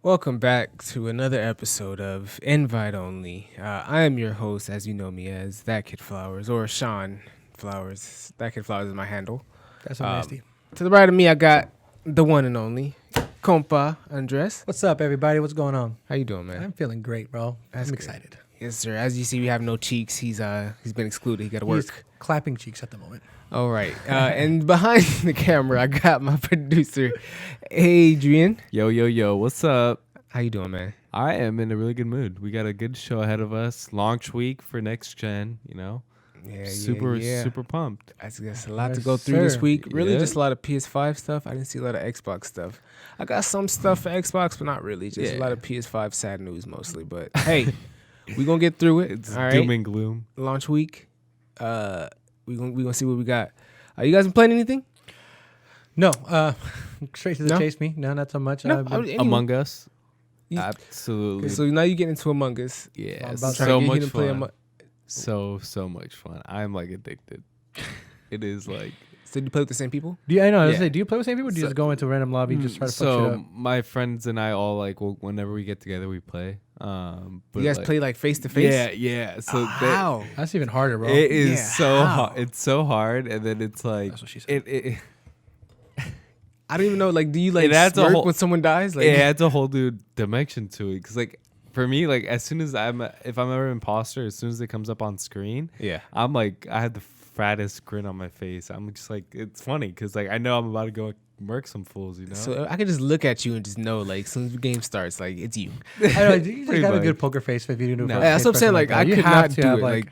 Welcome back to another episode of Invite Only. I am your host, as you know me as That Kid Flowers, or Shawn Flowers. That Kid Flowers is my handle. That's so nasty. To the right of me, I got the one and only Compa Andres. What's up, everybody? What's going on? How you doing, man? I'm feeling great, bro. That's I'm good. excited. Yes, sir. As you see, we have no cheeks. He's been excluded. He got to work. He's clapping cheeks at the moment. All right. And behind the camera, I got my producer, Adrian. Yo, what's up? How you doing, man? I am in a really good mood. We got a good show ahead of us. Launch week for next gen, you know? Super pumped. That's a lot to go through this week. Really, Yeah. just a lot of PS5 stuff. I didn't see a lot of Xbox stuff. I got some stuff for Xbox, but not really. Just a lot of PS5 sad news mostly. But hey, we gonna get through it. It's all right? doom and gloom. Launch week. We gonna see what we got. You guys been playing anything? No, straight to the chase me. No, not so much. No, Among Us. Yeah. Absolutely. Okay, so now you get into Among Us. Yeah, I'm about so to get much him to play fun. So much fun. I'm like addicted. It is like. So you play with the same people? Do you, I know. I was Yeah. say, do you play with the same people? Or do you just go into a random lobby and just try to fuck shit So up? my friends and I all like whenever we get together we play. But You guys play like face to face? Yeah. So How? That's even harder, bro. it is Yeah, so how? hard. It's so hard, and then it's like That's what she said. it I don't even know. Like, do you like It adds a smirk whole- when someone dies? Like, it adds a whole new dimension to it. Cause like for me, like as soon as if I'm ever imposter, as soon as it comes up on screen, yeah. I'm like I have the fattest grin on my face. I'm just like it's funny because like I know I'm about to go murk some fools, you know. So I could just look at you and just know, like, as soon as the game starts, like, it's you. I know. You just Pretty got a much. good poker face if you do. No. That's what I'm saying. Like, I could not do it. Like,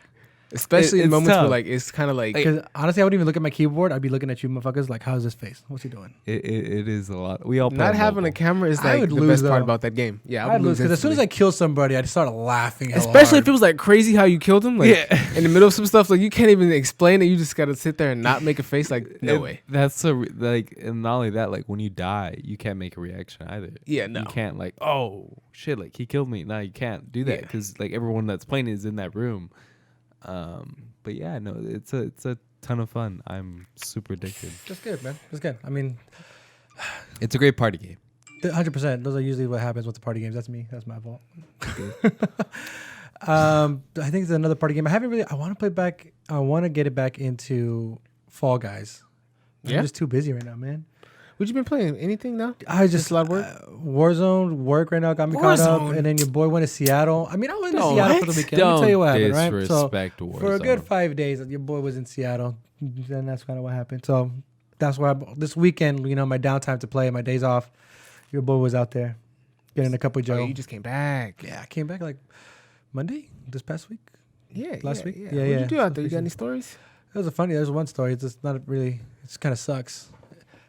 especially in it's moments where, tough. like, it's kind of like, because honestly, I wouldn't even look at my keyboard. I'd be looking at you, motherfuckers. Like, how's his face? What's he doing? It is a lot. We all play not on having a mobile. camera is I like would the lose, best part though. about that game. Yeah, I'd lose because as soon as I instantly. kill somebody, I'd start laughing. Especially if it was like crazy how you killed him, like Yeah. in the middle of some stuff, like you can't even explain it. You just gotta sit there and not make a face. Like, no way. That's like, and not only that, like when you die, you can't make a reaction either. Yeah, no. You can't like, oh shit, like he killed me. No, you can't do that Yeah. because like everyone that's playing is in that room. But yeah, no, it's a ton of fun. I'm super addicted. That's good, man. That's good. I mean, It's a great party game. 100%. Those are usually what happens with the party games. That's me. That's my fault. I think it's another party game. I haven't really. I want to play back. I want to get it back into Fall Guys. Yeah? I'm just too busy right now, man. What you been playing? Anything now? I just a lot of work? Warzone work right now got me caught up, Warzone? and then your boy went to Seattle. I mean, I went to Seattle for the weekend. Let me Don't tell you what happened, right? So disrespect for a good Warzone. 5 days, your boy was in Seattle, and that's kind of what happened. So that's why this weekend, you know, my downtime to play, my days off, your boy was out there getting a cup of Joe. Oh, you just came back. Yeah, I came back like Monday this past week. Yeah. Last week? Yeah. Yeah, What'd yeah. you do out there? You got any stories? It was there's one story. It's just not really. It just kind of sucks.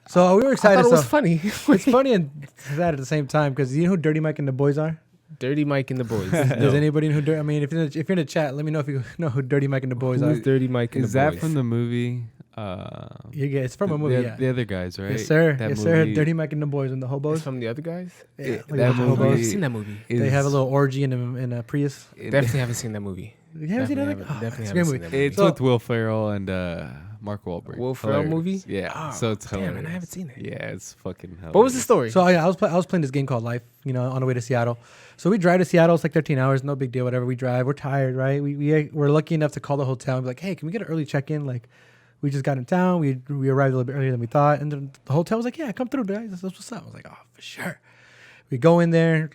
So we were I excited. thought it was so funny. it's funny and sad at the same time because you know who Dirty Mike and the boys are. Dirty Mike and the boys. Does anybody know who? I mean, if you're in the chat, let me know if you know who Dirty Mike and the boys Who's are. Dirty Mike and Is the boys? that from the movie? It's from a movie. Yeah. The other guys, right? Yes, sir. That Yes, sir. movie Dirty Mike and the boys and the It's hobos. from the other guys? Yeah, that look at the movie- hobos. I've seen that movie. They have a little orgy in a Prius. Definitely haven't seen that movie. You haven't seen that? Definitely It's a haven't great seen movie. that movie. It's So- with Will Ferrell and Mark Wahlberg. Will Ferrell Hilarious. movie? Yeah. Oh, So it's damn, hilarious. man, I haven't seen it. Yeah, it's fucking hilarious. What was the story? So yeah, I was playing this game called Life, you know, on the way to Seattle. So we drive to Seattle. It's like 13 hours, no big deal. Whatever. We drive. We're tired, right? We're lucky enough to call the hotel and be like, hey, can we get an early check-in? Like, we just got in town. We arrived a little bit earlier than we thought, and then the hotel was like, yeah, come through, guys. That's what's up. I was like, oh, for sure. We go in there.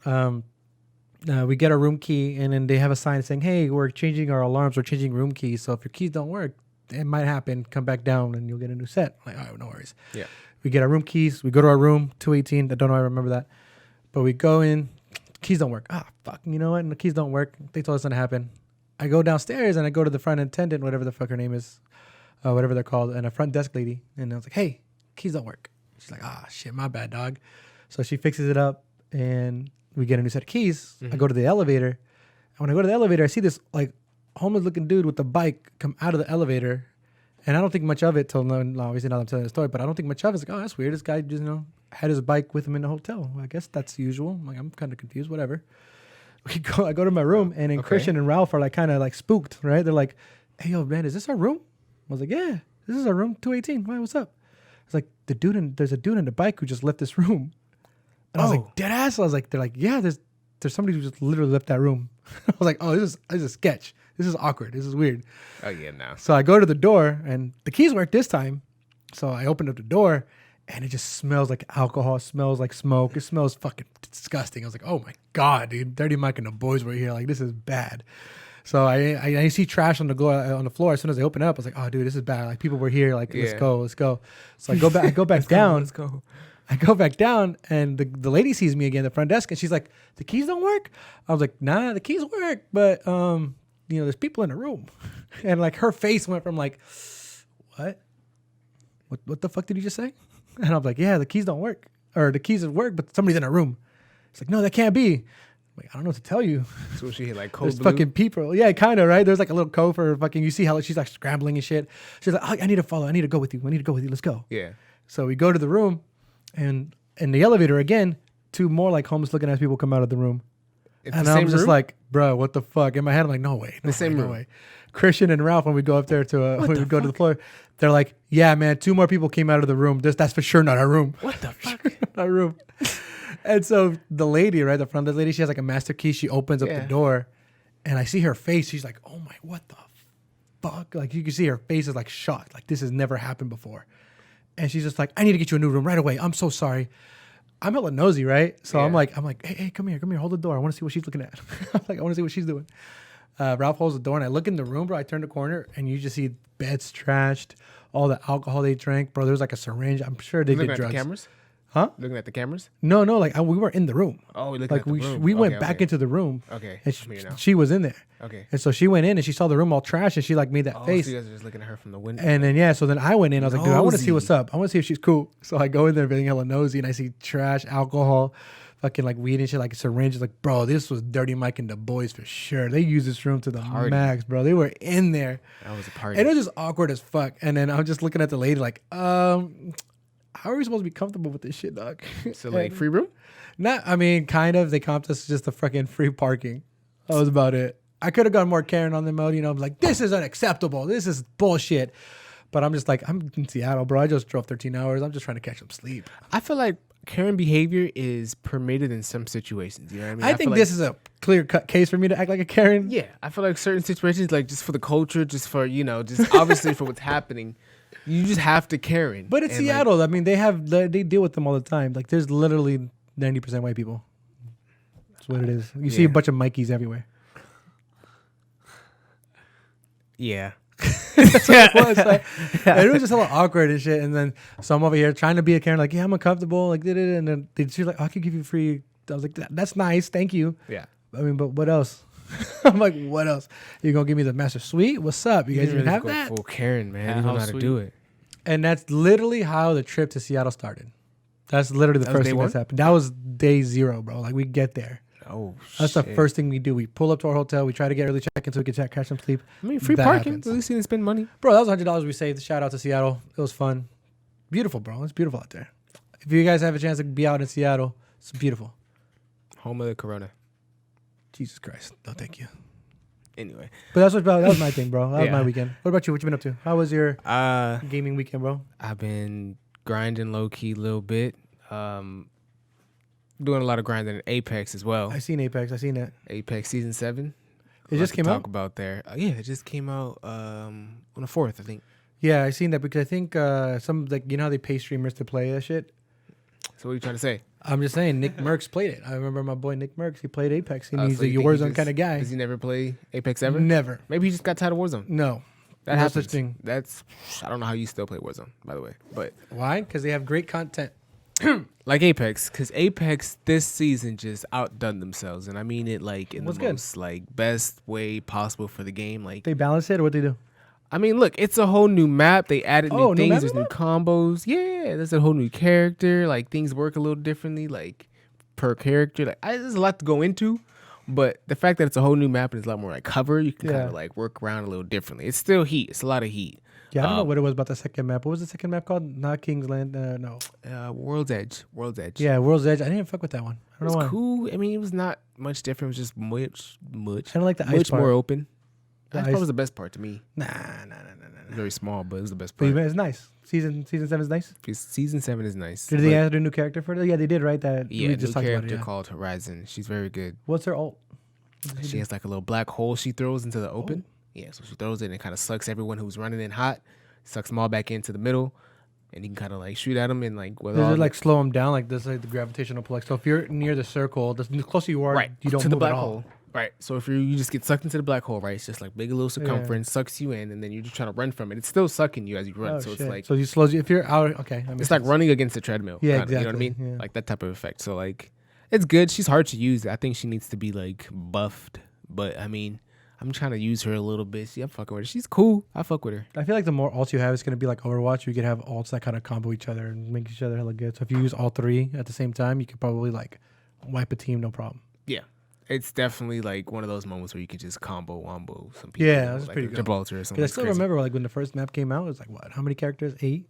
We get our room key, and then they have a sign saying, hey, we're changing our alarms. We're changing room keys. So if your keys don't work, it might happen. Come back down, and you'll get a new set. I'm like, all right, no worries. Yeah. We get our room keys. We go to our room, 218. I don't know. I remember that. But we go in. Keys don't work. Ah, fuck. You know what? And the keys don't work. They told us not to happen. I go downstairs and I go to the front attendant, whatever the fuck her name is, whatever they're called, and a front desk lady. And I was like, hey, keys don't work. She's like, ah, shit, my bad, dog. So she fixes it up and we get a new set of keys. I go to the elevator. And when I go to the elevator, I see this like homeless looking dude with a bike come out of the elevator. And I don't think much of it till now. Obviously, now I'm telling the story, but I don't think much of it. It's like, oh, that's weird. This guy just, had his bike with him in the hotel. I guess that's usual. I'm like, I'm kind of confused. Whatever. I go to my room, and then Christian and Ralph are like kind of like spooked, right? They're like, "Hey, yo, man, is this our room?" I was like, "Yeah, this is our room, 218. Why, what's up?" It's like there's a dude in the bike who just left this room, and I was like, "Dead ass." I was like, "They're like, yeah, there's somebody who just literally left that room." I was like, "Oh, this is a sketch. This is awkward. This is weird." Oh yeah, no. So I go to the door, and the keys work this time. So I opened up the door, and it just smells like alcohol. It smells like smoke. It smells fucking disgusting. I was like, oh my God, dude. Dirty Mike and the boys were here. Like, this is bad. So I see trash on the floor. As soon as I open up, I was like, oh, dude, this is bad. Like, people were here. Like, let's go. So I go back down. Let's go. I go back down, and the lady sees me again at the front desk, and she's like, the keys don't work? I was like, nah, the keys work, but, there's people in the room. And, like, her face went from, like, what the fuck did you just say? And I'm like, yeah, the keys don't work. Or the keys work, but somebody's in a room. It's like, no, that can't be. I'm like, I don't know what to tell you. So she hit like code There's blue? fucking people. Yeah, kind of, right? There's like a little code for fucking, you see how she's like scrambling and shit. She's like, I need to follow. I need to go with you. Let's go. Yeah. So we go to the room, and in the elevator again, two more like homeless looking ass people come out of the room. It's And the I'm same just room? like, bro, what the fuck? In my head, I'm like, no way. No way. Christian and Ralph, when we go up there to when we go to the floor, they're like, yeah, man, two more people came out of the room. That's for sure not our room. What the fuck? Not our room. And so the lady, right, the front desk lady, she has like a master key. She opens up the door, and I see her face. She's like, oh my, what the fuck? Like, you can see her face is like shocked. Like, this has never happened before. And she's just like, I need to get you a new room right away. I'm so sorry. I'm hella nosy, right? So I'm like, hey, come here, hold the door. I want to see what she's looking at. I'm like, I want to see what she's doing. Ralph holds the door, and I look in the room, bro. I turn the corner, and you just see beds trashed, all the alcohol they drank, bro. There's like a syringe. I'm sure they did drugs. Looking at the cameras? Huh? Looking at the cameras? No, like we were in the room. Oh, we looking like at the room. we went back into the room. Okay, and I'm here now. she was in there. Okay. And so she went in, and she saw the room all trash, and she like made that face. So you guys are just looking at her from the window. And then so then I went in. I was like, dude, I want to see what's Nosy. up. I want to see if she's cool. So I go in there being hella nosy, and I see trash, alcohol, fucking like weed and shit, like syringes. Like, bro, this was Dirty Mike and the boys for sure. They used this room to the max, bro. They were in there. That was a party. And it was just awkward as fuck. And then I'm just looking at the lady like, how are we supposed to be comfortable with this shit, dog? So like free room? Not, I mean, kind of. They comped us just the fucking free parking. That was about it. I could have gone more Karen on the mode, I'm like, this is unacceptable. This is bullshit. But I'm just like, I'm in Seattle, bro. I just drove 13 hours. I'm just trying to catch some sleep. I feel like Karen behavior is permitted in some situations. You know what I mean? I think this is a clear-cut case for me to act like a Karen. Yeah, I feel like certain situations, like just for the culture, just for, just obviously for what's happening, you just have to Karen. But it's And, Seattle. I mean, they deal with them all the time. Like, there's literally 90% white people. That's what it is. You see a bunch of Mikeys everywhere. Yeah. That's what it was. Like, and it was just a little awkward and shit. And then so I'm over here trying to be a Karen, like, yeah, I'm uncomfortable. Like, did it. And then she's like, I can give you free. I was like, that's nice. Thank you. Yeah. I mean, but what else? I'm like, what else? You gonna give me the master suite? What's up? You guys didn't even have go that? full Karen, man. You don't know how to do it. And that's literally how the trip to Seattle started. That's literally the first thing that's happened. That was day 0, bro. Like, we get there. Oh, That's the first thing we do. We pull up to our hotel. We try to get early check-in so we can catch some sleep. I mean, free That parking. happens. At least you didn't spend money. Bro, that was $100 we saved. Shout out to Seattle. It was fun. Beautiful, bro. It's beautiful out there. If you guys have a chance to be out in Seattle, it's beautiful. Home of the Corona. Jesus Christ. No, thank you. Anyway. But that was my thing, bro. That was Yeah. my weekend. What about you? What you been up to? How was your Uh, gaming weekend, bro? I've been grinding low-key a little bit. Doing a lot of grinding in Apex as well. I seen Apex. I seen that. Apex Season 7. It just came out? Talk about there. Yeah, it just came out on the 4th, I think. Yeah, I seen that because I think some, like, you know how they pay streamers to play that shit? So what are you trying to say? I'm just saying, Nick Merckx played it. I remember my boy Nick Merckx. He played Apex. And he's So a you think he Warzone just- kind of guy. Does he never play Apex ever? Never. Maybe he just got tired of Warzone. No. That No happens. such thing. I don't know how you still play Warzone, by the way. But Why? Because they have great content. like Apex, because Apex this season just outdone themselves. And I mean it like in What's the good? most like best way possible for the game. Like, They balance it or what they do? I mean, look, it's a whole new map. They added Oh, new new things. map, There's new new combos. Yeah, there's a whole new character. Like, things work a little differently, like per character. Like, there's a lot to go into, But the fact that it's a whole new map and it's a lot more like cover, you can kind of like work around a little differently. It's still heat. It's a lot of heat. Yeah, I don't know what it was about the second map. What was the second map called? Not King's Land. No. World's Edge. World's Edge. Yeah, World's Edge. I didn't fuck with that one. I don't know why. Cool. I mean, it was not much different. It was just much. I don't like the ice much part. more open. The That ice- was the best part to me. Nah. Very small, but it was the best But part. it's nice. Season 7 is nice. Season 7 is nice. Did they add a new character for it? Yeah, they did, right? That Yeah, we just new talked character about it. Yeah. called Horizon. She's very good. What's her ult? She has like a little black hole she throws into the open. Yeah, so she throws it and it kind of sucks everyone who's running in hot, sucks them all back into the middle, and you can kind of like shoot at them and like with Does all it like slow them down? Like this, like the gravitational pull. Like, so if you're near the circle, the closer you are, right you don't to move the black at all. hole. Right. So if you just get sucked into the black hole, right? It's just like big little circumference, sucks you in, and then you're just trying to run from it. It's still sucking you as you run. Oh, so shit. it's like so you slows you if you're out. Okay, that makes it's like sense. running against a treadmill. Yeah, kinda, You know what I exactly, mean? yeah. Like that type of effect. So like it's good. She's hard to use. I think she needs to be like buffed. But I mean, I'm trying to use her a little bit. See, I'm fucking with her. She's cool. I fuck with her. I feel like the more ults you have, it's gonna be like Overwatch. You could have ults that kind of combo each other and make each other hella good. So if you use all three at the same time, you could probably like wipe a team, no problem. Yeah. It's definitely like one of those moments where you can just wombo some people. Yeah, that's like pretty good. Gibraltar or something. Because I still remember like when the first map came out, it was like what? How many characters? 8?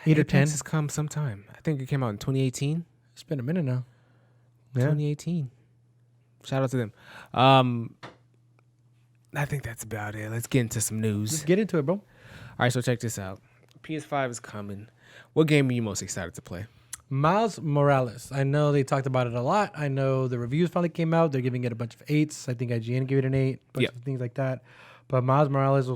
8 or 10? Apex has come sometime. I think it came out in 2018. It's been a minute now. Yeah. 2018. Shout out to them. I think that's about it. Let's get into some news. Just get into it, bro. All right, so check this out. PS5 is coming. What game are you most excited to play? Miles Morales. I know they talked about it a lot. I know the reviews finally came out. They're giving it a bunch of 8s. I think IGN gave it an 8. Bunch of things like that. But Miles Morales,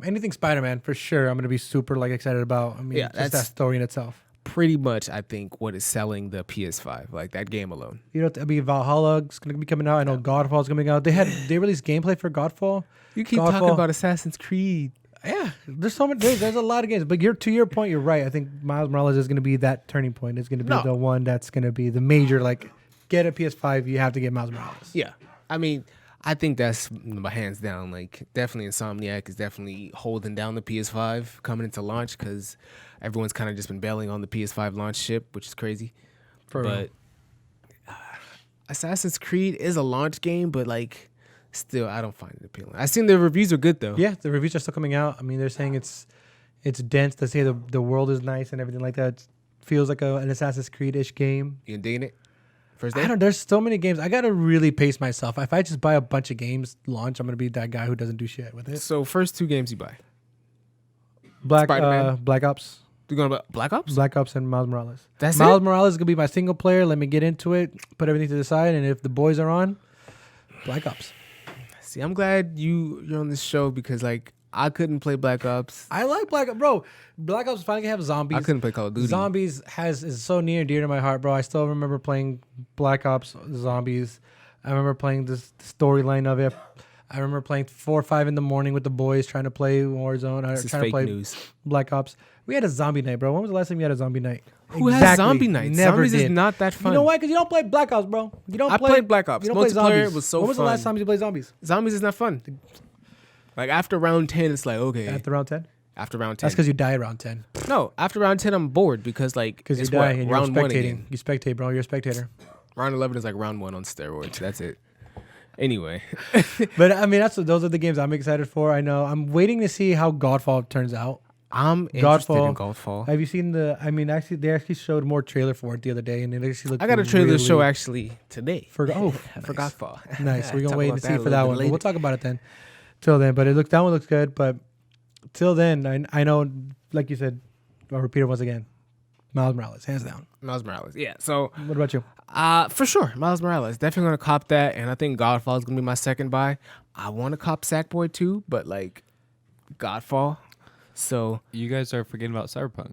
anything Spider-Man for sure. I'm gonna be super like excited about. I mean, just that story in itself. Pretty much, I think what is selling the PS5, like that game alone. You know, I mean, Valhalla's gonna be coming out. I know Godfall's coming out. They released gameplay for Godfall. You keep talking about Assassin's Creed. Yeah, there's so many. There's a lot of games, but to your point, you're right. I think Miles Morales is going to be that turning point. It's going to be the one that's going to be the major. Like, get a PS5, you have to get Miles Morales. Yeah, I mean, I think that's my hands down. Like, definitely Insomniac is definitely holding down the PS5 coming into launch because everyone's kind of just been bailing on the PS5 launch ship, which is crazy. But Assassin's Creed is a launch game, but like. Still, I don't find it appealing. I seen the reviews are good though. Yeah, the reviews are still coming out. I mean, they're saying it's dense. They say the world is nice and everything like that. It feels like an Assassin's Creed-ish game. You digging it? First day? I don't. There's so many games. I gotta really pace myself. If I just buy a bunch of games launch, I'm gonna be that guy who doesn't do shit with it. So first 2 games you buy. Black Ops. You going about Black Ops? Black Ops and Miles Morales. That's Miles it? Morales is gonna be my single player. Let me get into it. Put everything to the side, and if the boys are on, Black Ops. See, I'm glad you're on this show because like I couldn't play Black Ops. I like Black Ops, bro. Black Ops finally have zombies. I couldn't play Call of Duty. Zombies is so near and dear to my heart, bro. I still remember playing Black Ops Zombies. I remember playing this storyline of it. I remember playing 4 or 5 in the morning with the boys trying to play Warzone. This is trying to fake play news. Black Ops. We had a zombie night, bro. When was the last time you had a zombie night? Who has zombie nights? Never Zombies did. is not that fun. You know why? Because you don't play Black Ops, bro. You don't. I played Black Ops. You don't play Multiplayer zombies. was so When was the fun. last time you played zombies? Zombies is not fun. Like after round 10, it's like okay. After round 10. After round 10. That's because you die around 10. No, after round 10, I'm bored because like Because you it's die what, and you're round 1 spectating. again. You spectate, bro. You're a spectator. Round 11 is like round 1 on steroids. That's it. Anyway. But I mean, those are the games I'm excited for. I know. I'm waiting to see how Godfall turns out. I'm interested in Godfall. Have you seen they actually showed more trailer for it the other day, and it actually looked. I got a trailer really, to show actually today. for nice. for Godfall. Nice. We're gonna Talk wait about and that see a for little that bit one. But later. we'll talk about it then. Till then, but that one looks good. But till then, I know, like you said, I'll repeat it once again. Miles Morales, hands down. Miles Morales. Yeah. So What about you? for sure, Miles Morales. Definitely gonna cop that, and I think Godfall is gonna be my second buy. I want to cop Sackboy too, but like Godfall. So You guys are forgetting about Cyberpunk.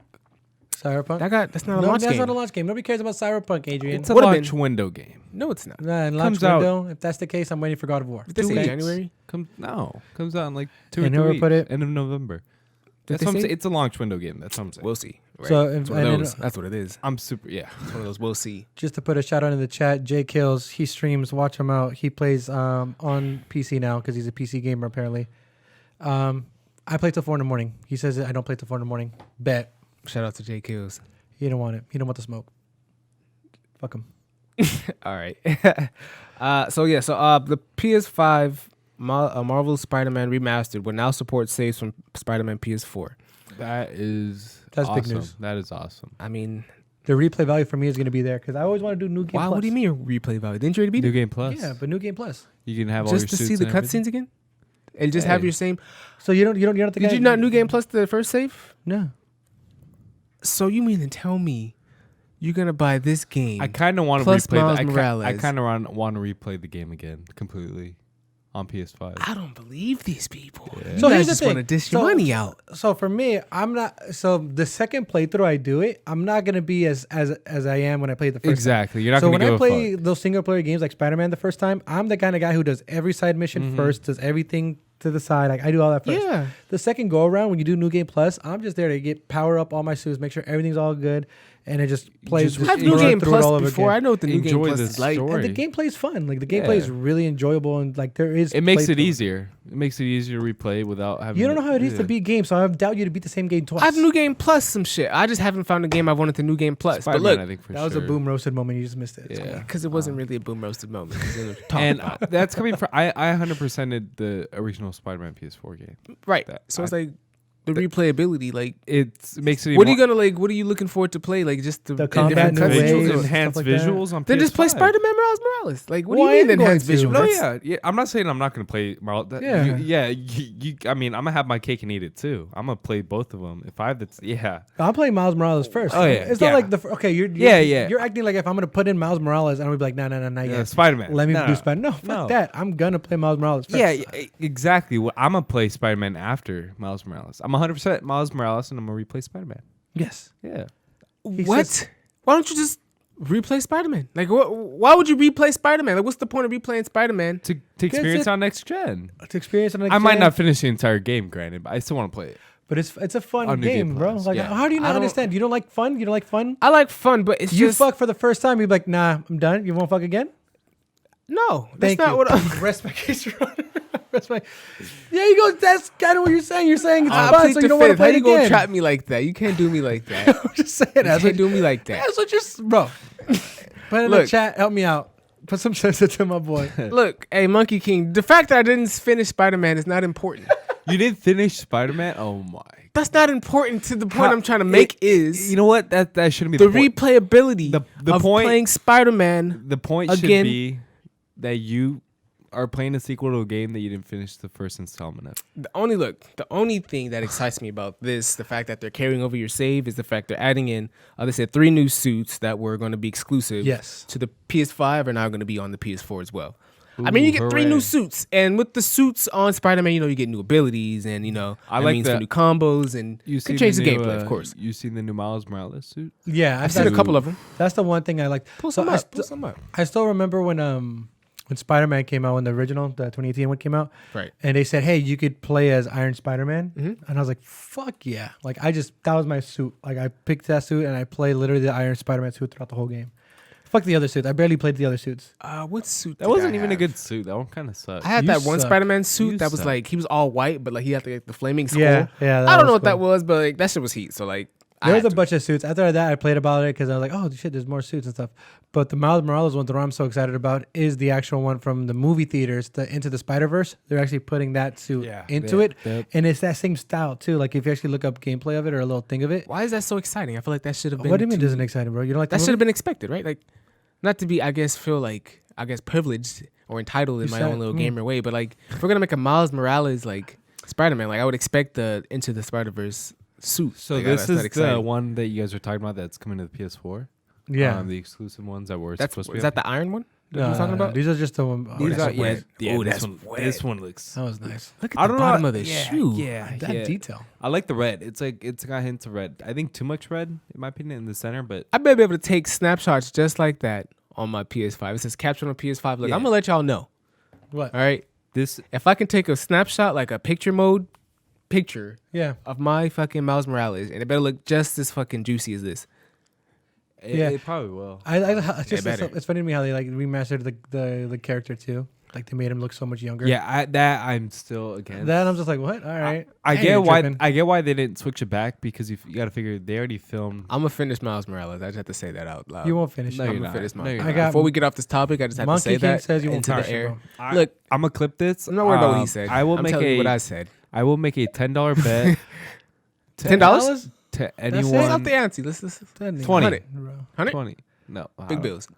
Cyberpunk. that's not a launch that's game. not a launch game. Nobody cares about Cyberpunk, Adrian. It's a Would've launch window game. No, it's not. Nah, and launch Comes out- window. If that's the case, I'm waiting for God of War. Did they say weeks. January? Comes out in like 2 And or 3 whoever weeks. put it- End of November. Did That's they what I'm say? saying. It's a launch window game. That's what I'm saying. We'll see. Right? So, It's one of those. That's what it is. I'm super. Yeah. It's one of those. We'll see. Just to put a shout out in the chat, Jay Kills. He streams. Watch him out. He plays on PC now because he's a PC gamer apparently. I play till 4 in the morning. He says I don't play till 4 in the morning. Bet. Shout out to Jay Kills. He don't want it. He don't want the smoke. Fuck him. All right. So the PS5 Marvel Spider-Man Remastered will now support saves from Spider-Man PS4. That's That's awesome. big news. That is awesome. I mean, The replay value for me is going to be there because I always want to do New Game wow, Plus. what do you mean replay value? Didn't you already beat New it? Game Plus. Yeah, but New Game Plus. You can have all your Just to suits see the and everything. cutscenes again? And just have your same... So you don't have to. Did you not New Game Plus the first save? No. So you mean to tell me you're going to buy this game? I kind of want to plus replay. Miles I Morales. kind of want to replay the game again completely on PS5. I don't believe these people. Yeah. You So guys here's the just want to thing. dish your money out. So for me, I'm not. So the second playthrough I do it, I'm not gonna be as I am when I played the first. Exactly. You're not So going when to I give a play fuck. those single player games like Spider-Man the first time, I'm the kind of guy who does every side mission first, does everything to the side. Like I do all that first. Yeah. The second go around when you do New Game Plus, I'm just there to get power up all my suits, make sure everything's all good, and it just plays. Just I've New New run Game through it Plus all over before. again. I know what the New Game Enjoy Plus the is like. story. And the gameplay is fun. Like the gameplay is really enjoyable, and like there is. It makes it playthrough. easier. It makes it easier to replay without having. You don't know how it is to beat games, so I doubt you to beat the same game twice. I have New Game Plus some shit. I just haven't found a game I wanted to New Game Plus. Spider-Man, but look, I think for that was sure. a boom roasted moment. You just missed it. Yeah. because it wasn't really a boom roasted moment. And that's coming from I 100%ed the original Spider-Man PS4 game. right. that- So it's like the replayability. Like, It makes it. what are you gonna like? What are you looking forward to play? Like, just The in combat, different new cutscenes? ways, visuals, stuff enhanced like that. visuals on PS5. Then just play Spider-Man Miles Morales. Like, what Well, do I you am mean going enhanced to. visuals? No, That's- yeah. I'm not saying I'm not gonna play Miles. Yeah. I mean, I'm gonna have my cake and eat it too. I'm gonna play both of them. If I have the, I'm playing Miles Morales first. Oh, yeah. It's Yeah. not like the okay. You're Yeah. You're acting like if I'm gonna put in Miles Morales, I'm gonna be like, no, not yet. Spider-Man. Let me No, do Spider. No, fuck no. that. I'm gonna play Miles Morales first. Yeah, exactly. Well, I'm gonna play Spider-Man after Miles Morales. I'm 100% Miles Morales, and I'm gonna replay Spider-Man. Yes. Yeah. What? says- Why don't you just replay Spider-Man? Like, why would you replay Spider-Man? Like, what's the point of replaying Spider-Man? To experience it- on next gen. To experience it. I might not finish the entire game, granted, but I still want to play it. but it's a fun On New Game game, bro. Plus, Like, yeah. how do you I not don't- understand? You don't like fun? You don't like fun? I like fun, but it's You just fuck for the first time. You're like, nah, I'm done. You won't fuck again? no. That's Thank not you. what I'm. Rest my case, Your Honor. Rest my. Yeah, you go. That's kind of what you're saying. You're saying it's I fun, plead so the you don't want to fifth. How play you it gonna again. trap me like that? You can't do me like that. I'm just saying. You That's can't what do me like that. That's what you're, bro. Put in the Look. chat. Help me out. Put some sense into my boy. Look, hey, Monkey King. The fact that I didn't finish Spider-Man is not important. You didn't finish Spider-Man? Oh my. That's not important to the point How- I'm trying to make. Is You know what? That shouldn't be the the point. replayability The of point- playing Spider-Man. The point should Again. be that you are playing a sequel to a game that you didn't finish the first installment of. The only thing that excites me about this, the fact that they're carrying over your save, is the fact they're adding in, they said 3 new suits that were going to be exclusive Yes. to the PS5 are now going to be on the PS4 as well. I mean, you get 3 hooray. new suits, and with the suits on Spider-Man, you get new abilities, and I that like means the- for new combos, and You could change the new, gameplay, of course. You seen the new Miles Morales suit? Yeah, I've seen a couple of them. That's the one thing I like. Pull So some I up. st- Pull some up. I still remember when Spider-Man came out, when the original, the 2018 one came out, Right. and they said, "Hey, you could play as Iron Spider-Man," Mm-hmm. and I was like, "Fuck yeah!" Like that was my suit. Like I picked that suit and I played literally the Iron Spider-Man suit throughout the whole game. Fuck the other suits. I barely played the other suits. What suit? That wasn't even a good suit. That one kind of sucked. I had You that one suck. Spider-Man You suit that was suck. like he was all white, but like he had the flaming skull. Yeah. That I don't know was what that cool. was, but like that shit was heat. So like I There was had a to. bunch of suits. After that, I played about it because I was like, "Oh shit, there's more suits and stuff." But the Miles Morales one, the one I'm so excited about, is the actual one from the movie theaters, the Into the Spider-Verse. They're actually putting that suit into it, and it's that same style too. Like if you actually look up gameplay of it or a little thing of it. Why is that so exciting? I feel like that should have been. What do you mean? too- Isn't exciting, bro? You don't like That the should have movie? been expected, right? Like, not to be, I guess, privileged or entitled in You my said- own little gamer way, but like, if we're gonna make a Miles Morales like Spider-Man, like I would expect the Into the Spider-Verse suit. So Like, this that's not is the exciting. one that you guys were talking about that's coming to the PS4? Yeah. The exclusive ones that were That's supposed to be is on that the Iron one? That No, you're talking about? These are just the one. Oh, These that's are- yeah. Yeah, Ooh, this that's one. wet. This one looks. that was nice. Look at I the don't know. bottom of the yeah, shoe. Yeah, That yeah. detail. I like the red. It's like it's got hints of red. I think too much red, in my opinion, in the center. But I better be able to take snapshots just like that on my PS5. It says capture on PS5. Look, Yeah. I'm gonna let y'all know. What? All right, this, if I can take a snapshot, like a picture mode picture Yeah. of my fucking Miles Morales, and it better look just as fucking juicy as this. it, Yeah. it probably will. I it's better. funny to me how they like remastered the character too. Like they made him look so much younger. Yeah, I'm still against. Then I'm just like, what? All right. I Hey, get you're why tripping. I get why they didn't switch it back because you got to figure they already filmed. I'm gonna finish Miles Morales. I just have to say that out loud. You won't finish. No, it. you're I'm gonna not. finish No, Miles you're Morales. not. Before we get off this topic, I just have to Monkey say King that says you won't into the finish it, air. bro. Look, I'm gonna clip this. I'm not worried about what he said. I will I'm make telling you what I a said. I will make a $10 bet. $10? To Let's anyone. up the ante. Let's 20. 100. 20. No. Big bills.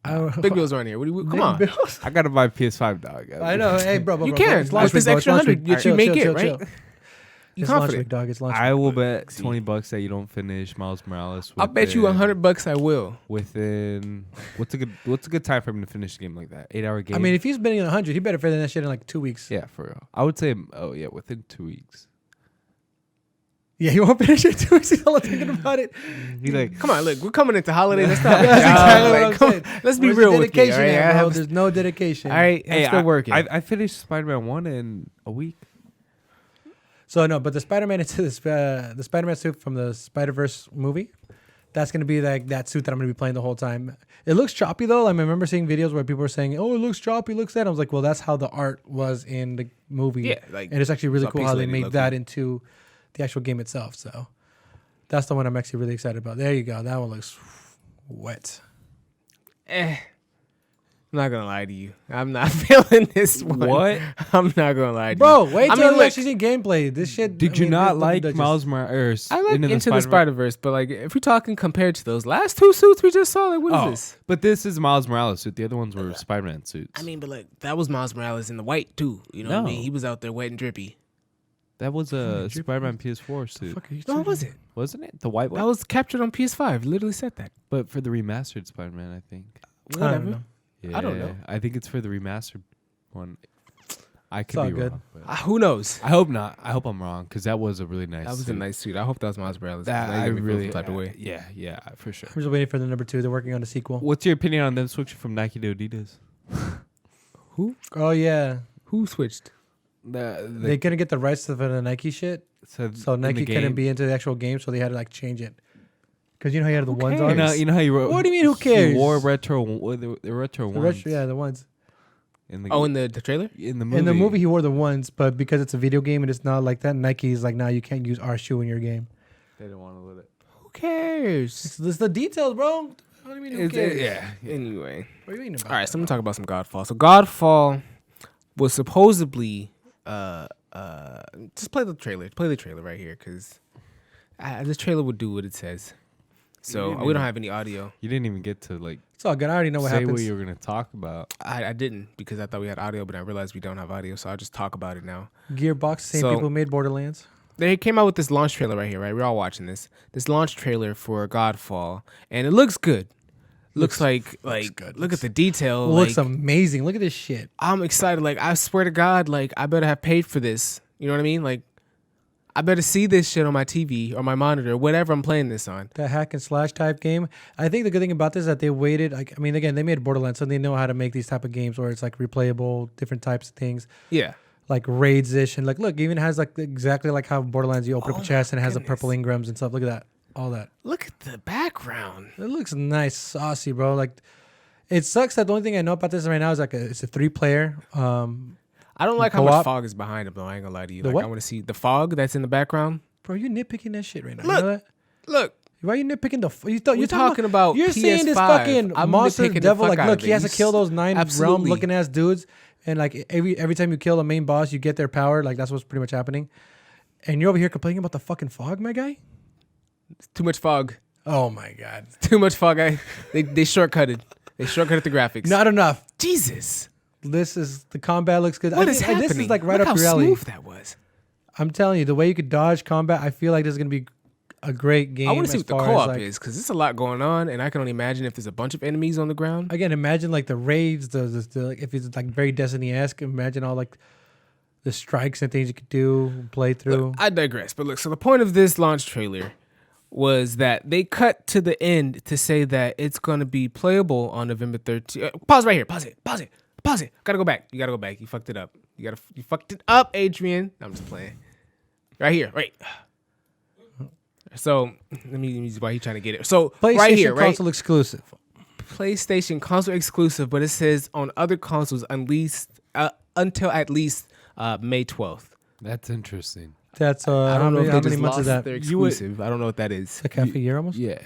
I- Big bills around here. Come Big on. bills. I gotta buy PS5, dog. I know. Hey, bro. You bro, can. It's launch With this week, bro. extra It's launch 100 week. that you Chill, make chill, it, chill, right? chill. You It's launch confident? week, dog. It's launch I week. will bet See. $20 that you don't finish Miles Morales. I'll bet you $100 I will. Within what's a good time for him to finish a game like that? 8-hour game. I mean, if he's bidding 100, he better finish that shit in like 2 weeks. yeah, for real. I would say, within 2 weeks. Yeah, he won't finish it in 2 weeks. He's all thinking about it. He's like, Come on, look, we're coming into holiday. Let's stop. That's exactly what I'm come saying. on, let's be Where's real the with me. dedication All right, at, I bro? have- There's no dedication. all right, I'm still working. I finished Spider-Man 1 in a week. So no, but the Spider-Man into the Spider-Man suit from the Spider-Verse movie, that's gonna be like that suit that I'm gonna be playing the whole time. It looks choppy though. I remember seeing videos where people were saying, "Oh, it looks choppy, looks that." I was like, "Well, that's how the art was in the movie." Yeah, like, and it's actually really it's cool all how they pixelated made looking. that into the actual game itself. So that's the one I'm actually really excited about. There you go. That one looks wet. I'm not gonna lie to you. I'm not feeling this one. What? I'm not gonna lie to Bro, you. wait I till mean, you look, actually see gameplay. This shit. Did you not like Miles Morales? I like Into the Spider-Verse? Spider-Verse, but like if we're talking compared to those last two suits we just saw, like what is this? But this is Miles Morales suit. The other ones were Spider-Man suits. I mean, but like that was Miles Morales in the white too. You know what I No. mean? He was out there wet and drippy. that was a Spider-Man PS4 suit, No, it wasn't. wasn't it? The white one. That was captured on PS5. Literally said that. But for the remastered Spider-Man, I think. I don't Whatever. know. Yeah, I don't know. I think it's for the remastered one. I could all be good. wrong. But Who knows? I hope not. I hope I'm wrong because that was a really nice. That was a suit. nice suit. I hope that was Miles Morales. That That I made me feel really some type of way. Yeah, for sure. I'm just waiting for the number 2. They're working on a sequel. What's your opinion on them switching from Nike to Adidas? Who? Oh yeah, Who switched? they couldn't get the rights to the Nike shit, so in the Nike couldn't game- be into the actual game, so they had to like change it. Because you know how you had the ones cares? on. You know how you wrote. What do you mean, who cares? He wore retro. The retro The ones. retro, yeah, the ones. In the Oh, in the trailer? in the movie. In the movie, he wore the ones, but because it's a video game and it's not like that, Nike's like, nah, you can't use our shoe in your game. they didn't want to let it. Who cares? It's the details, bro. What do you mean, who cares? Yeah. Anyway. What do you mean about All right, that, so I'm bro? gonna talk about some Godfall. So Godfall was supposedly just play the trailer. Play the trailer right here, because this trailer would do what it says. So didn't we don't even- have any audio. You didn't even get to like It's all good. I already know what say happens. what you were gonna talk about. I didn't, because I thought we had audio, but I realized we don't have audio, so I'll just talk about it now. Gearbox, same So- people who made Borderlands. They came out with this launch trailer right here, right? We're all watching this launch trailer for Godfall, and it looks good. Looks like good. look at the detail. Looks like, amazing. Look at this shit. I'm excited. Like, I swear to God, like, I better have paid for this. You know what I mean? Like, I better see this shit on my TV or my monitor, whatever I'm playing this on. That hack and slash type game. I think the good thing about this is that they waited. Like, I mean, again, they made Borderlands, so they know how to make these type of games where it's like replayable, different types of things, Yeah. like raids ish, and like look, it even has like exactly like how Borderlands you open up a Oh chest and it my has the purple goodness. engrams and stuff. Look at that, all that. Look at the background. It looks nice, saucy, bro. Like, it sucks that the only thing I know about this right now is like it's a 3-player. I don't like how much Co-op? fog is behind it, though. I ain't gonna lie to you. The Like, what? I want to see the fog that's in the background. Bro, you nitpicking that shit right now. Look, you know that? Look, Why are you nitpicking We're talking about You're saying this PS5. fucking I'm monster nitpicking the devil. fuck Like, out look, of he it. has to kill those 9 realm Absolutely. looking ass dudes, and like every time you kill a main boss, you get their power. Like, that's what's pretty much happening. And you're over here complaining about the fucking fog, my guy. too much fog. Oh my god, Too much fog. They shortcutted. They shortcutted the graphics. not enough. Jesus. This is the combat looks good. What is happening? This is like right Look up how your alley. smooth that was. I'm telling you, the way you could dodge combat, I feel like this is gonna be a great game. I want to see as what the far co-op as, like, is, because there's a lot going on, and I can only imagine if there's a bunch of enemies on the ground. Again, imagine like the raids, the like, if it's like very Destiny-esque. Imagine all like the strikes and things you could do, play through. Look, I digress, but look, so the point of this launch trailer was that they cut to the end to say that it's going to be playable on November 13th. Pause right here. Pause it. Gotta go back. You gotta go back. You fucked it up. You fucked it up, Adrian. I'm just playing. Right here. Right. So let me see why he's trying to get it. So PlayStation right here, right? console exclusive. PlayStation console exclusive, but it says on other consoles until at least May 12th. That's interesting. That's I don't know if they how just many months is lost that? their exclusive. I don't know what that is. Like half a year almost. Yeah.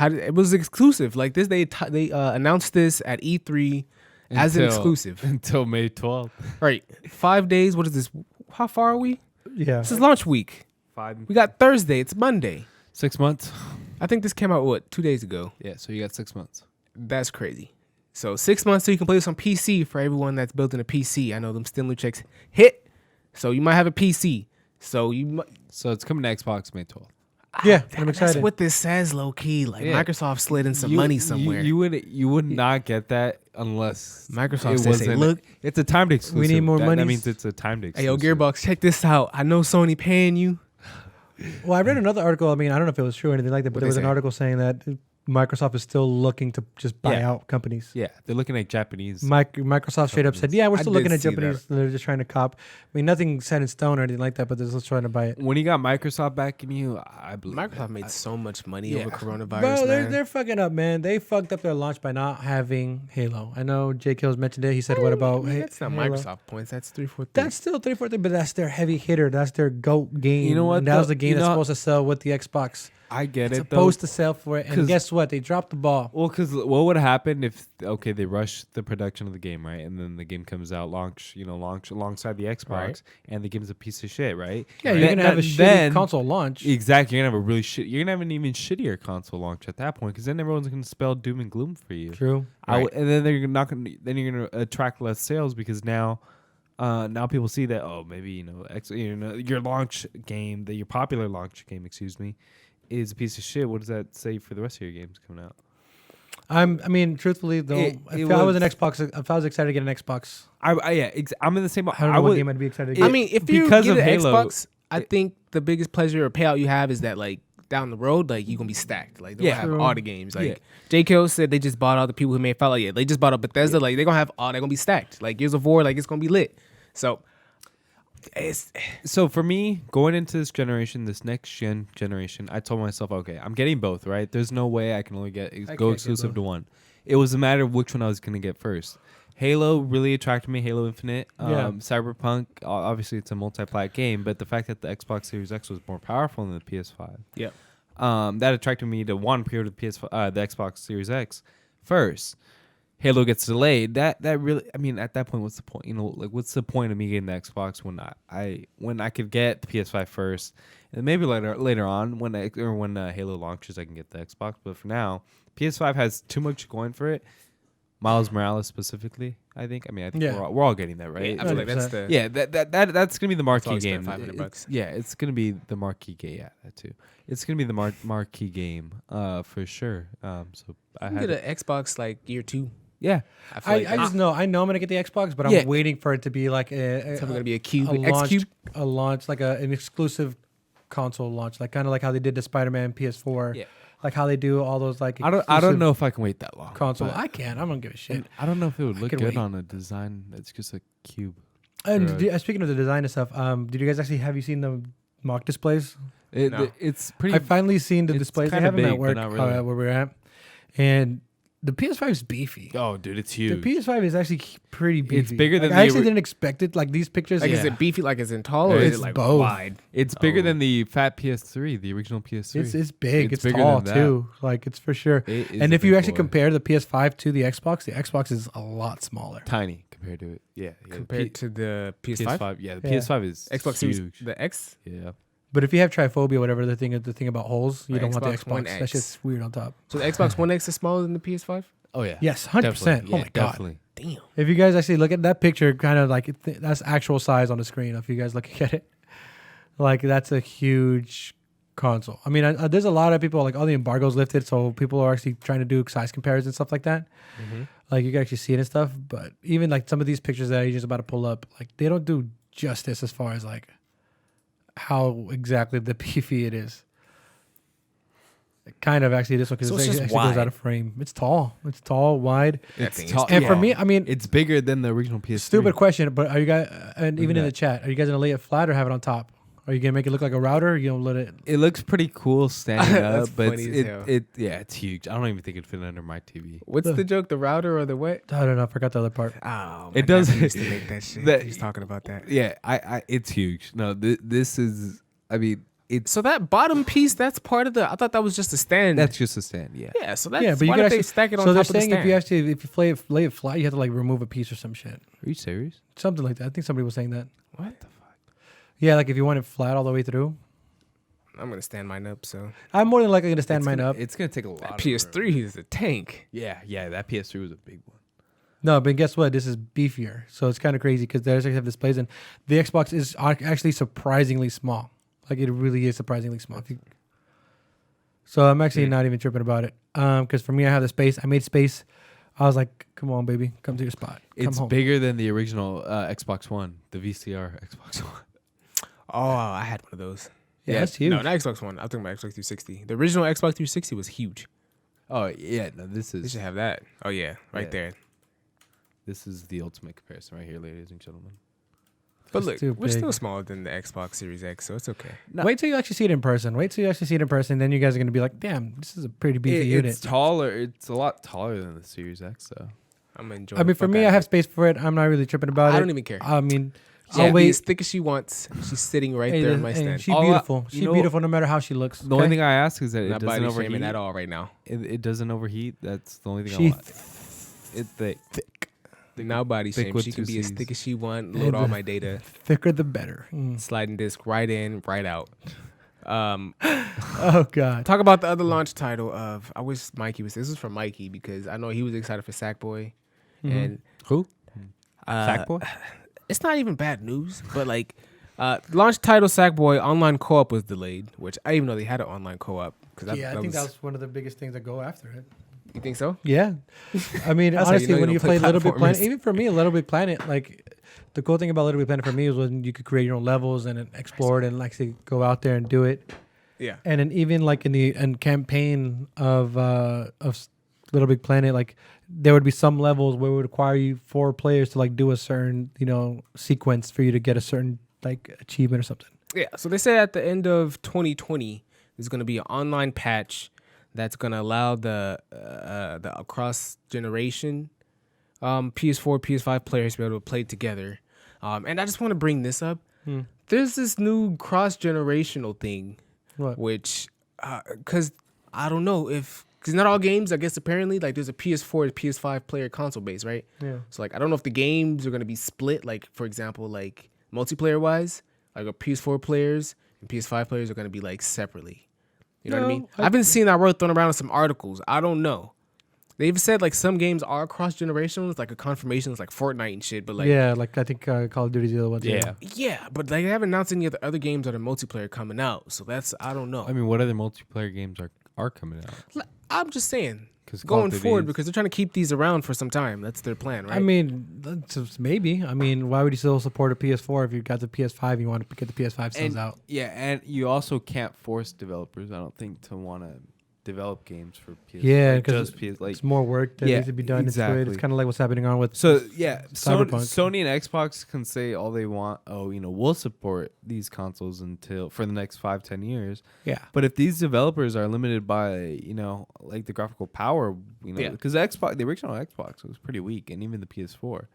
It was exclusive. Like this, they announced this at E3 as an exclusive until May 12th. Right, 5 days. What is this? How far are we? Yeah. This is launch week. 5. We got Thursday. It's Monday. 6 months. I think this came out 2 days ago. Yeah, so you got 6 months. That's crazy. So 6 months so you can play this on PC for everyone that's building a PC. I know them stimulus checks hit, so you might have a PC. So it's coming to Xbox May 12th. Yeah, I'm excited. That's what this says, low key. Like Microsoft slid in some money somewhere. You would not get that unless Microsoft says, "Hey, look, it's a timed exclusive. We need more money." That means it's a timed hey, exclusive. yo, Gearbox, check this out. I know Sony paying you. Well, I read another article. I mean, I don't know if it was true or anything like that, but What'd there was they an say? article saying that Microsoft is still looking to just buy out companies. Yeah, they're looking at Japanese. Microsoft straight up said, "Yeah, we're I still did looking at see Japanese. They're just trying to cop. I mean, nothing set in stone or anything like that, but they're still trying to buy it." When you got Microsoft backing you, I believe Microsoft made so much money Yeah. over coronavirus, Bro, man. they're fucking up, man. They fucked up their launch by not having Halo. I know Jake Hills mentioned it. He said, "What about That's not Halo?" Microsoft points. That's 343. That's still 343, but that's their heavy hitter. That's their GOAT game. You know what, And that was though? the game You that's know- supposed to sell with the Xbox. I get It's it though. supposed to sell for it. And 'Cause- guess what? They dropped the ball. Well, because what would happen if they rush the production of the game, right, and then the game comes out launch alongside the Xbox, Right. and the game's a piece of shit, right? Yeah, you're gonna have a shitty console launch. Exactly, you're gonna have a really shit. You're gonna have an even shittier console launch at that point, because then everyone's gonna spell doom and gloom for you. True. And then they're not gonna. Then you're gonna attract less sales because now people see that maybe your launch game, your popular launch game, excuse me, is a piece of shit. What does that say for the rest of your games coming out? I mean, truthfully, though, if I was an Xbox, if I was excited to get an Xbox, I'm in the same. I don't know what game I'd be excited to get. I mean, if you because get of an Halo, Xbox, I think the biggest pleasure or payout you have is that like down the road, like you're gonna be stacked. Like they'll have True. all the games. Like Yeah. J.K. said, they just bought all the people who made Fallout. Yeah, they just bought up Bethesda. Like they're gonna have all. They're gonna be stacked. Like Gears of War. Like it's gonna be lit. So it's So for me, going into this next generation, I told myself, okay, I'm getting both, right? There's no way I can only go get exclusive to one. It was a matter of which one I was gonna get first. Halo really attracted me. Halo Infinite, Yeah. Cyberpunk. Obviously, it's a multi-plat game, but the fact that the Xbox Series X was more powerful than the PS5, yeah. that attracted me to one pre-order the Xbox Series X first. Halo gets delayed. That really, I mean, at that point, what's the point? Like, what's the point of me getting the Xbox when I could get the PS5 first, and maybe later on when Halo launches, I can get the Xbox. But for now, PS5 has too much going for it. Miles Morales specifically, I think. I mean, Yeah. we're all getting that, right? I feel like that's the That's gonna be the marquee always game. spend $500. It's gonna be the marquee game. Yeah, that too. It's gonna be the marquee game, for sure. So I you had get an Xbox like year 2. yeah. I feel like I just know. I know I'm gonna get the Xbox, but Yeah. I'm waiting for it to be like it's probably gonna be a cube, a X launch, cube. a launch like an exclusive console launch, like kind of like how they did the Spider-Man PS4, Yeah. like how they do all those like. I don't exclusive know if I can wait that long. console. but- I can. I don't give a shit. I don't know if it would look can good wait. on a design that's just a cube. And Right. speaking of the design and stuff, did you guys actually have you seen the mock displays? No. It's pretty. I finally seen the it's displays. They kinda have them big, at but work not really. where we're at, and the PS5 is beefy. oh, dude, it's The huge. PS5 is actually pretty beefy. It's bigger than I the actually ori- didn't expect it. Like these pictures, Like, is yeah. it beefy? Like, is it tall or It's is it like both. wide? It's bigger Oh. than the fat PS3, the original PS3. It's big. It's It's bigger tall than that. too. Like it's for sure. It is And a if you big actually boy. compare the PS5 to the Xbox is a lot smaller. Tiny compared to it. Yeah. Compared to the PS5? PS5. Yeah, the Yeah. PS5 is Xbox huge. Series, the X? Yeah. But if you have triphobia, whatever the thing about holes, you The don't want the Xbox One Xbox. That X. shit's weird on top. So the Xbox One X is smaller than the PS5? Oh yeah. Yes, 100%. Definitely. Oh my god. Definitely. Damn. If you guys actually look at that picture, kind of like that's actual size on the screen. If you guys look at it, like that's a huge console. I mean, there's a lot of people like all the embargoes lifted, so people are actually trying to do size comparisons and stuff like that. Like you can actually see it and stuff. But even like some of these pictures that you're just about to pull up, like they don't do justice as far as like how exactly the beefy it is. Kind of actually this one because So it it's just actually goes wide. out of frame. It's tall, wide. That thing is tall- And for yeah. me, I mean, It's bigger than the original PS3. stupid question, but are you guys and even in that? the chat, are you guys gonna lay it flat or have it on top? Are you gonna make it look like a router? Or you don't let it. It looks pretty cool standing That's up, but funny as hell. it's huge. I don't even think it'd fit under my TV. What's the joke? The router or the what? I don't know. I forgot the other part. Oh, It does- used to make that shit. that- He's talking about that. Yeah, I it's huge. No, this is. I mean, it's So that bottom piece, that's part of the. I thought that was just a stand. that's just a stand. Yeah. yeah. So that's Yeah, but you why can did they actually stack it on So top they're of the saying stand? if you actually if you lay it flat, you have to like remove a piece or some shit, Are you serious? something like that. I think somebody was saying that. What? Yeah, like if you want it flat all the way through. I'm gonna stand mine up. So I'm more than likely gonna stand It's mine gonna- up. It's gonna take a lot. that of PS3 is a tank. Yeah, that PS3 was a big one. No, but guess what? This is beefier, so it's kind of crazy because they actually have displays, and the Xbox is actually surprisingly small. Like it really is surprisingly small. So I'm actually not even tripping about it. Because for me, I have the space. I made space. I was like, "Come on, baby, come to your spot. Come It's home." bigger than the original Xbox One, the VCR Xbox One. Oh, I had one of those. Yeah, that's huge. No, not Xbox One. I'm talking about Xbox 360. The original Xbox 360 was huge. Oh yeah, no, this They is should have that. Oh yeah, right Yeah. there. this is the ultimate comparison right here, ladies and gentlemen. But It's look, too we're big. still smaller than the Xbox Series X, so it's okay. No. Wait till you actually see it in person. Then you guys are gonna be like, "Damn, this is a pretty beefy unit." It's taller. It's a lot taller than the Series X, though. I'm gonna enjoy. I mean, for me, I have space for it. I'm not really tripping about it. I don't even care. I mean, I'll I'll be wait. as thick as she wants. She's sitting right Hey, there in my hey, stand. she's All I- beautiful. you She's know- beautiful no matter how she looks. The only okay? thing I ask is that it Not doesn't body overheat. shaming at all right now. It doesn't overheat. That's the only thing She I want. It's thick. Now body thick shame. with She can two be as Cs. thick as she want. Load all my data. Thicker the better. Sliding disc right in, right out. Oh God. Talk about the other launch title of. I wish Mikey was. This is for Mikey because I know he was excited for Sackboy, and Who? uh, Sackboy? it's not even bad news, but like launch title Sackboy online co-op was delayed, which I didn't even know they had an online co-op. Cause Yeah, I think that was one of the biggest things that go after it. You think so? Yeah, I mean, That's how you honestly, know you when don't you play play Little Big Planet, platformers. even for me, Little Big Planet, like the cool thing about Little Big Planet for me was when you could create your own levels and then explore it and actually go out there and do it. Yeah. And then even like in the campaign of Little Big Planet, like there would be some levels where it would require you 4 players to like do a certain sequence for you to get a certain like achievement or something. Yeah. So they said at the end of 2020, there's going to be an online patch that's going to allow the cross generation PS4, PS5 players to be able to play together. And I just want to bring this up. There's this new cross generational thing, What? which because I don't know because not all games, I guess apparently like there's a PS4 to PS5 player console base, right? Yeah. So like I don't know if the games are going to be split, like for example, like multiplayer wise, like a PS4 players and PS5 players are going to be like separately. You know what I mean? I've been seeing that word thrown around in some articles. I don't know. They've said like some games are cross generational. It's like a confirmation. It's like Fortnite and shit. But like yeah, like I think Call of Duty's the other one. too. yeah, but like, they haven't announced any of the other games that are multiplayer coming out. So that's I don't know. I mean, what other multiplayer games are coming out? I'm just saying 'Cause Call going of Duty forward is- because they're trying to keep these around for some time. That's their plan, right? I mean, maybe. I mean, why would you still support a PS4 if you got the PS5 and you want to get the PS5 sales out? Yeah, and you also can't force developers, I don't think, to want to develop games for PS. Yeah, like, because just PS. Like, it's more work that yeah, needs to be done. exactly. It's kind of like what's happening on with. so yeah, Cyberpunk. Sony and Xbox can say all they want. Oh, we'll support these consoles until for the next 5-10 years. Yeah. But if these developers are limited by, like the graphical power, Yeah. because the original Xbox was pretty weak, and even the PS4.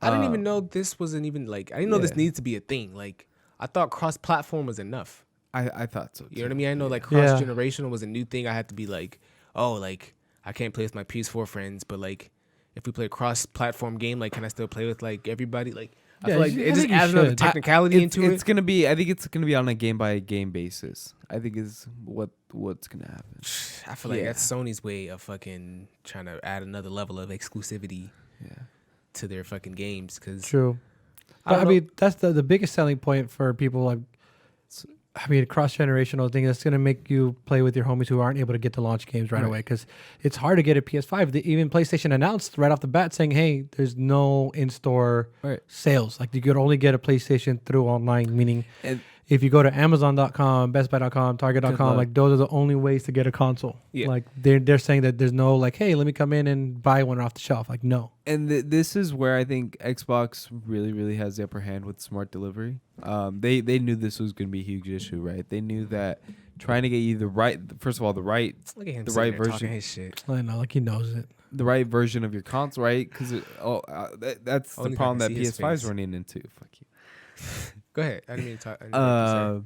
I didn't even know this wasn't even like I didn't know this yeah. needs to be a thing. Like I thought cross-platform was enough. I thought so. You know what I mean? I know like Yeah. cross-generational was a new thing. I had to be like, oh, like I can't play with my PS4 friends, but like if we play a cross-platform game, like can I still play with like everybody? Like I Yeah, feel like I it just think you adds another should. technicality into It's it. gonna be. I think it's gonna be on a game by game basis. I think is what's gonna happen. I feel like Yeah. that's Sony's way of fucking trying to add another level of exclusivity Yeah. to their fucking games. Because True. I But don't I know. mean, that's the biggest selling point for people. Like, I mean, cross generational thing that's gonna make you play with your homies who aren't able to get to launch games right Right. away because it's hard to get a PS5. Even PlayStation announced right off the bat saying, "Hey, there's no in-store Right. sales. Like you could only get a PlayStation through online." Meaning, And if you go to Amazon.com, BestBuy.com, Target.com, luck. like those are the only ways to get a console. Yeah. Like they're saying that there's no like, hey, let me come in and buy one off the shelf. Like no. And this is where I think Xbox really has the upper hand with smart delivery. They knew this was going to be a huge issue, right? They knew that trying to get you the right Look at him the sitting right there talking version, his shit. I know, like he knows it. the right version of your console, right? Because that's Only the if I problem can that see his PS5 is face. running into. Fuck you. Go ahead. I didn't mean to talk. I didn't mean to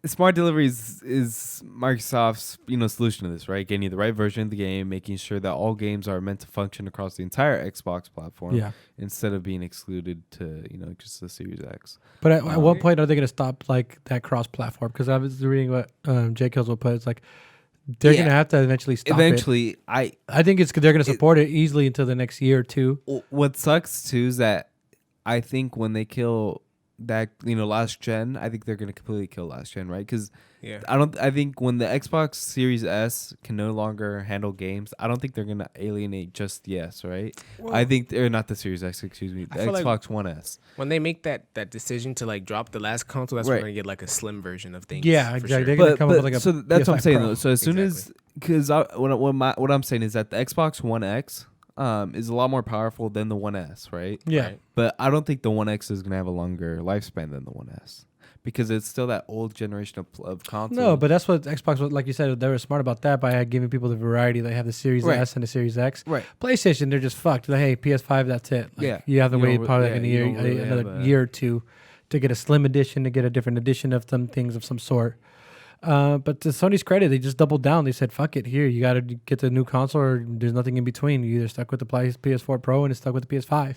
Smart delivery is Microsoft's solution to this, right? Getting you the right version of the game, making sure that all games are meant to function across the entire Xbox platform, Yeah. instead of being excluded to just the Series X. But at what point are they going to stop like that cross-platform? Because I was reading what J. Kills will put. It's like they're going to have to eventually stop it. Eventually, I think they're going to support it easily until the next year or two. what sucks too is that I think when they kill that last gen, I think they're going to completely kill last gen, right? Because Yeah. I think when the Xbox Series S can no longer handle games, I don't think they're going to alienate just the S, right? Well, I think they're not the Series X, excuse me, the I feel like Xbox One S. when they make that decision to like drop the last console, that's Right. when we're gonna get like a slim version of things. Yeah, for exactly. sure. They're going to come up with like a so that's what I'm PS5 saying Pro. though. So as soon as because what I'm saying is that the Xbox One X is a lot more powerful than the One S, right? Yeah. Right. But I don't think the One X is gonna have a longer lifespan than the One S because it's still that old generation of console. No, but that's what Xbox was, like you said, they were smart about that by giving people the variety. They have the Series Right. S and the Series X. right. PlayStation, they're just fucked. Like, hey, PS5, that's it. Like, Yeah. You have to You wait don't probably re- like yeah, you don't really have another a- year or two to get a slim edition, to get a different edition of some things of some sort. But to Sony's credit, they just doubled down. They said, fuck it, here, you got to get the new console or there's nothing in between. You either stuck with the PS4 Pro and it's stuck with the PS5.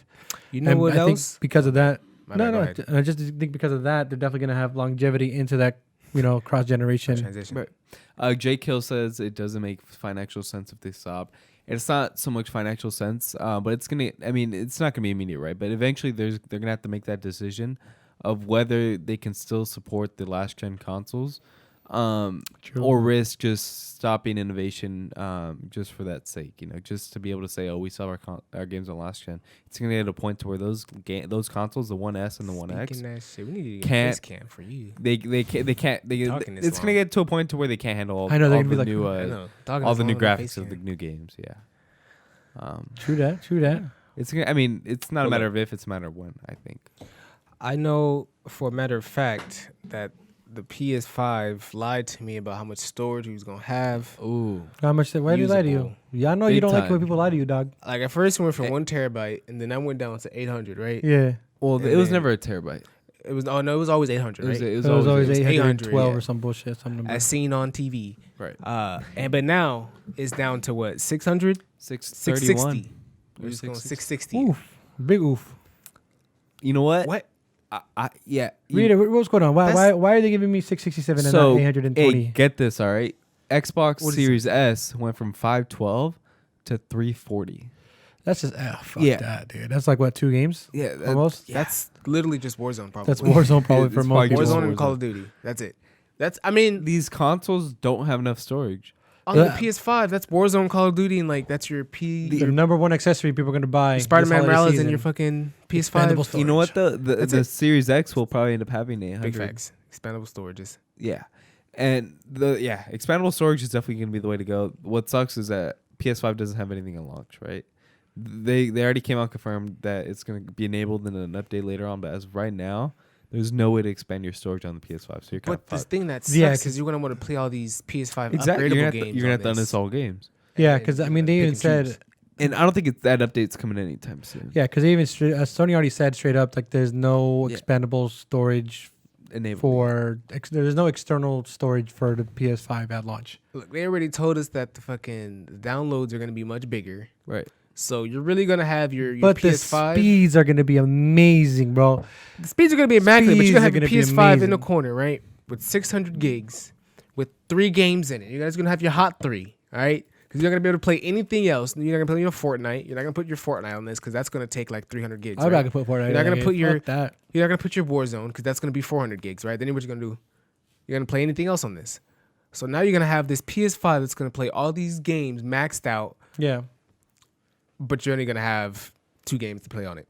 You know And what I else? think because of that, My bad, go ahead. I just think because of that, they're definitely going to have longevity into that, cross-generation. Transition. Right. J. Kill says it doesn't make financial sense if they stop. And it's not so much financial sense, but it's gonna. I mean, it's not gonna be immediate, right? But eventually, they're gonna have to make that decision of whether they can still support the last gen consoles, or risk just stopping innovation, just for that sake. Just to be able to say, oh, we sell our games on last gen. It's gonna get to a point to where those consoles, the One S and the One X, Speaking that shit, we need to get can't- this cam for you. they can't. Talking this It's gonna long. get to a point to where they can't handle all, I know, they're all gonna be the like, new I know. Talking all this the new long on graphics face of the cam. new games. Yeah. True that. It's gonna. I mean, it's not a Hold matter up. of if; it's a matter of when. I think. I know for a matter of fact that the PS5 lied to me about how much storage he was gonna have. Ooh. How much? Why do they lie to you? Usable. Yeah, I know you Big don't like when time. people lie to you, dog. Like at first it went from 1 terabyte, and then I went down to 800, right? Yeah. Well, And it was then- never a terabyte. It was it was always 800, right? It It was always it was 812 yeah. or some bullshit. Some number. As seen on TV. right. But now it's down to what? 600, 631. 660. We're just going 660. Oof. Big oof. You know what? What? Yeah. Rita, what's going on? Why That's- why are they giving me 667 and So not 820? hey, get this. All right. Xbox What is Series S went from 512 to 340. That's just fuck Yeah. that, dude. That's like what, 2 games? Yeah. Almost. That's literally just Warzone, probably. That's Warzone probably It's for probably most people. just Warzone and Warzone. Call of Duty. That's it. I mean, These consoles don't have enough storage. on the Yeah. PS5, that's Warzone, Call of Duty, and like that's your The number one accessory people are going to buy. this Spider-Man holiday Morales season. and your fucking Expandable PS5. storage. You know what? The That's the it. Series X will probably end up having 800. Big facts. Expandable storages. Yeah. And expandable storage is definitely going to be the way to go. What sucks is that PS5 doesn't have anything at launch, right? They already came out confirmed that it's going to be enabled in an update later on, but as of right now, there's no way to expand your storage on the PS5. So you're kind But of this fucked. thing that sucks Yeah, is you're gonna want to play all these PS5 Exactly. upgradable You're games. going to have to on this. uninstall games. Yeah, And because I you're mean, gonna they pick even and said, choose. And I don't think that update's coming anytime soon. yeah, because they even Sony already said straight up, like, there's no Yeah. expandable storage Enable. there's no external storage for the PS5 at launch. Look, they already told us that the fucking downloads are gonna be much bigger. Right. So you're really gonna have your But the PS5. speeds are going to be amazing, bro. The speeds are gonna be immaculate, but Speeds you're gonna are have your gonna be PS5 in the amazing. corner, right, with 600 gigs, with 3 games in it. You guys gonna have your hot 3, all right? Because you're not gonna be able to play anything else. You're not gonna play your Fortnite. You're not gonna put your Fortnite on this because that's gonna take like 300 gigs. I'm not right? going to put Fortnite. You're not gonna in put here. your- Fuck that. You're not gonna put your Warzone because that's gonna be 400 gigs, right? Then what you gonna do? You're gonna play anything else on this. So now you're gonna have this PS5 that's gonna play all these games maxed out, Yeah. but you're only gonna have 2 games to play on it.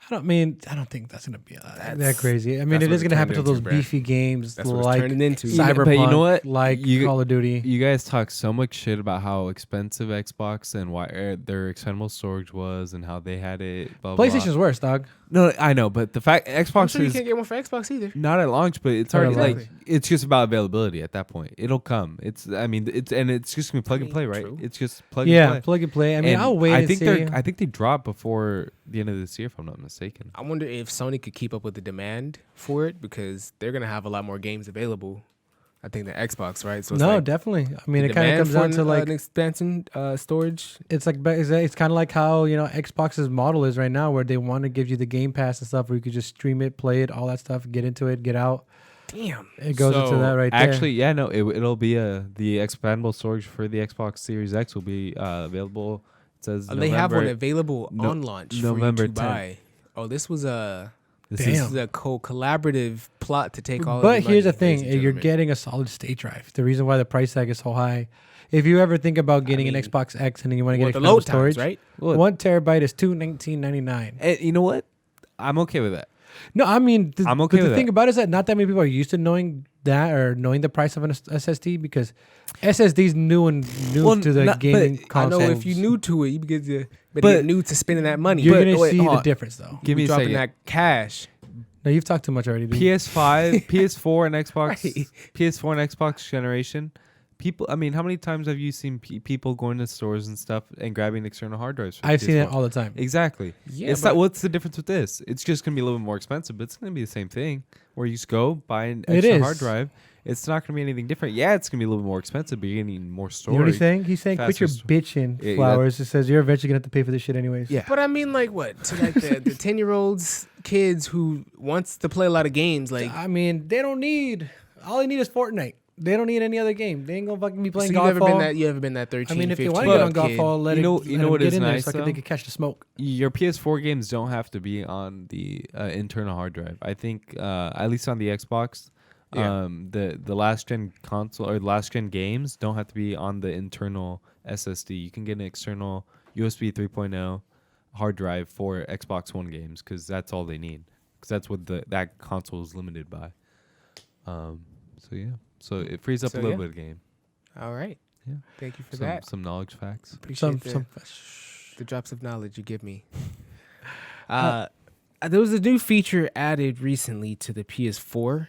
I don't think that's gonna be that That's- crazy. I mean, that's it what is it gonna happen to turned those into, bruh. beefy games That's what it's like turning into. Cyberpunk, But you know what? like Call of Duty. You guys talk so much shit about how expensive Xbox and why their external storage was and how they had it. Blah, blah, PlayStation's worse, dog. No, I know, but the fact I'm Xbox sure you is can't get one for Xbox either. not at launch, but it's Not already at like launch. it's just about availability at that point. It'll come. It's just gonna be plug and play, right? true. It's just plug Yeah, and play. plug and play. I mean, And I'll wait I and think see. I think they drop before the end of this year, if I'm not mistaken. I wonder if Sony could keep up with the demand for it because they're gonna have a lot more games available. I think the Xbox, right? So it's No, like definitely. I mean, the it kind of demand comes for down to like an expansion storage. it's like it's kind of like how Xbox's model is right now, where they want to give you the Game Pass and stuff, where you could just stream it, play it, all that stuff, get into it, get out. Damn, It goes into So, that right there. Actually, yeah, no, it'll be the expandable storage for the Xbox Series X will be available. It says they have one November- available No- on launch November for you to 10th. buy. Oh, this was a This Damn. is this is a collaborative plot to take all. But of the here's the money, thing: ladies and you're gentlemen. getting a solid state drive. The reason why the price tag is so high, if you ever think about getting mean, an Xbox X and then you want to Well, get the expandable load storage, times, right? Well, 1 terabyte is $219.99. and you know what? I'm okay with that. No, I mean, I'm okay but with the thing that. about it is that not that many people are used to knowing that or knowing the price of an SSD because SSD's new Well, to the not- gaming I console. know if you're new to it, you because you better But get new to spending that money. you're but- gonna wait, see hold the on. difference though. Give me a dropping second. that cash. No, you've talked too much already. Dude. PS5, PS4, and Xbox, Right. PS4 and Xbox generation. People, I mean, how many times have you seen people going to stores and stuff and grabbing external hard drives? For I've seen it PS4? all the time. Exactly. Yeah, It's but- not. What's the difference with this? It's just gonna be a little bit more expensive, but it's gonna be the same thing. Where you just go buy an It extra is. hard drive. It's not gonna be anything different. Yeah, it's gonna be a little bit more expensive, but you're getting more You storage. know what he's saying? He's saying, quit faster your st- bitching, Yeah, Flowers. It says you're eventually gonna have to pay for this shit anyways. Yeah. But I mean, like what? To like the 10-year-olds, kids who wants to play a lot of games, like I mean, they don't need. All they need is Fortnite. They don't need any other game. They ain't gonna fucking be playing so Godfall. you ever been that 13, I mean, if they 15 want to get on kid. Godfall, let You know- it. you let know them what get is in there nice, so they though? can catch the smoke. Your PS4 games don't have to be on the internal hard drive. I think at least on the Xbox, Yeah. the last gen console or last gen games don't have to be on the internal SSD. You can get an external USB 3.0 hard drive for Xbox One games because that's all they need. Because that's what that console is limited by. So yeah, so it frees up So, a little yeah. bit of game. All right. Yeah. Thank you for Some, that. some knowledge facts. Appreciate Some the drops of knowledge you give me. There was a new feature added recently to the PS4,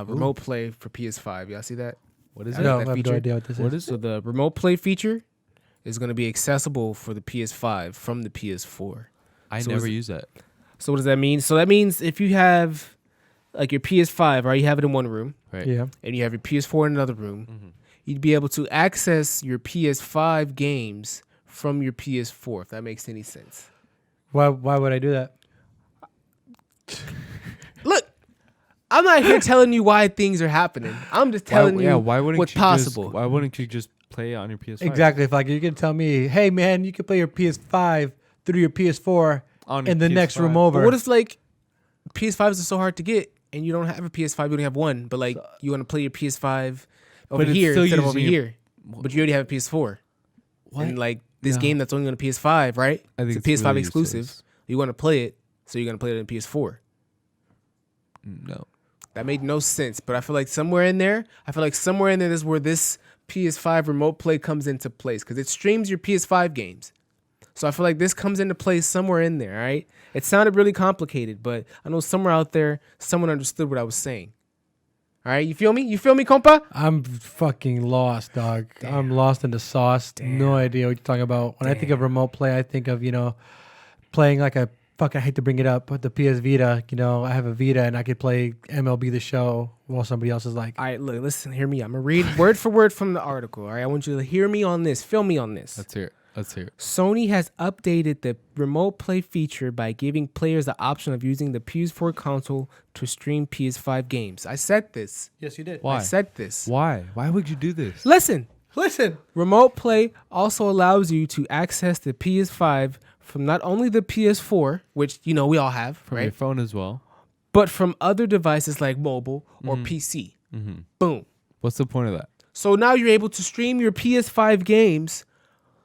remote play for PS5. Y'all see that? What is I it? know no, I that have feature. no idea what this What is. is So the remote play feature is going to be accessible for the PS5 from the PS4. I So never is it- use that. So what does that mean? So that means if you have like your PS5, right, you have it in one room, Right. Yeah. and you have your PS4 in another room, Mhm. you'd be able to access your PS5 games from your PS4, if that makes any sense. Why would I do that? Look, I'm not here telling you why things are happening. I'm just telling you why wouldn't what's you possible. Just, why wouldn't you just play it on your PS5? Exactly. If like you can tell me, hey man, you can play your PS5 through your PS4 On your in the next PS5. room But over. what if like PS5s are so hard to get and you don't have a PS5, you only have one, but like you want to play your PS5 over But it's here still instead of over using your- here, but you already have a PS4. What? And like this No. game that's only on a PS5, right? I think it's a it's PS5 really exclusive. useless. You want to play it, so you're gonna play it on PS4. No. That made no sense, but I feel like somewhere in there is where this PS5 remote play comes into place because it streams your PS5 games. So I feel like this comes into place somewhere in there, all right? It sounded really complicated, but I know somewhere out there, someone understood what I was saying. All right, you feel me? You feel me, compa? I'm fucking lost, dog. I'm lost in the sauce. No idea what you're talking about. When I think of remote play, I think of, playing like a I hate to bring it up, but the PS Vita, I have a Vita and I could play MLB The Show while somebody else is like, All right, look, listen, hear me. I'm going to read word for word from the article, all right? I want you to hear me on this. Feel me on this. Let's hear it. Let's hear it. Sony has updated the remote play feature by giving players the option of using the PS4 console to stream PS5 games. I said this. yes, you did. Why? I said this. Why? Why would you do this? Listen. Listen. Remote play also allows you to access the PS5 from not only the PS4, which we all have, From your right? phone as well. But from other devices like mobile or PC. Mm-hmm. Boom. What's the point of that? So now you're able to stream your PS5 games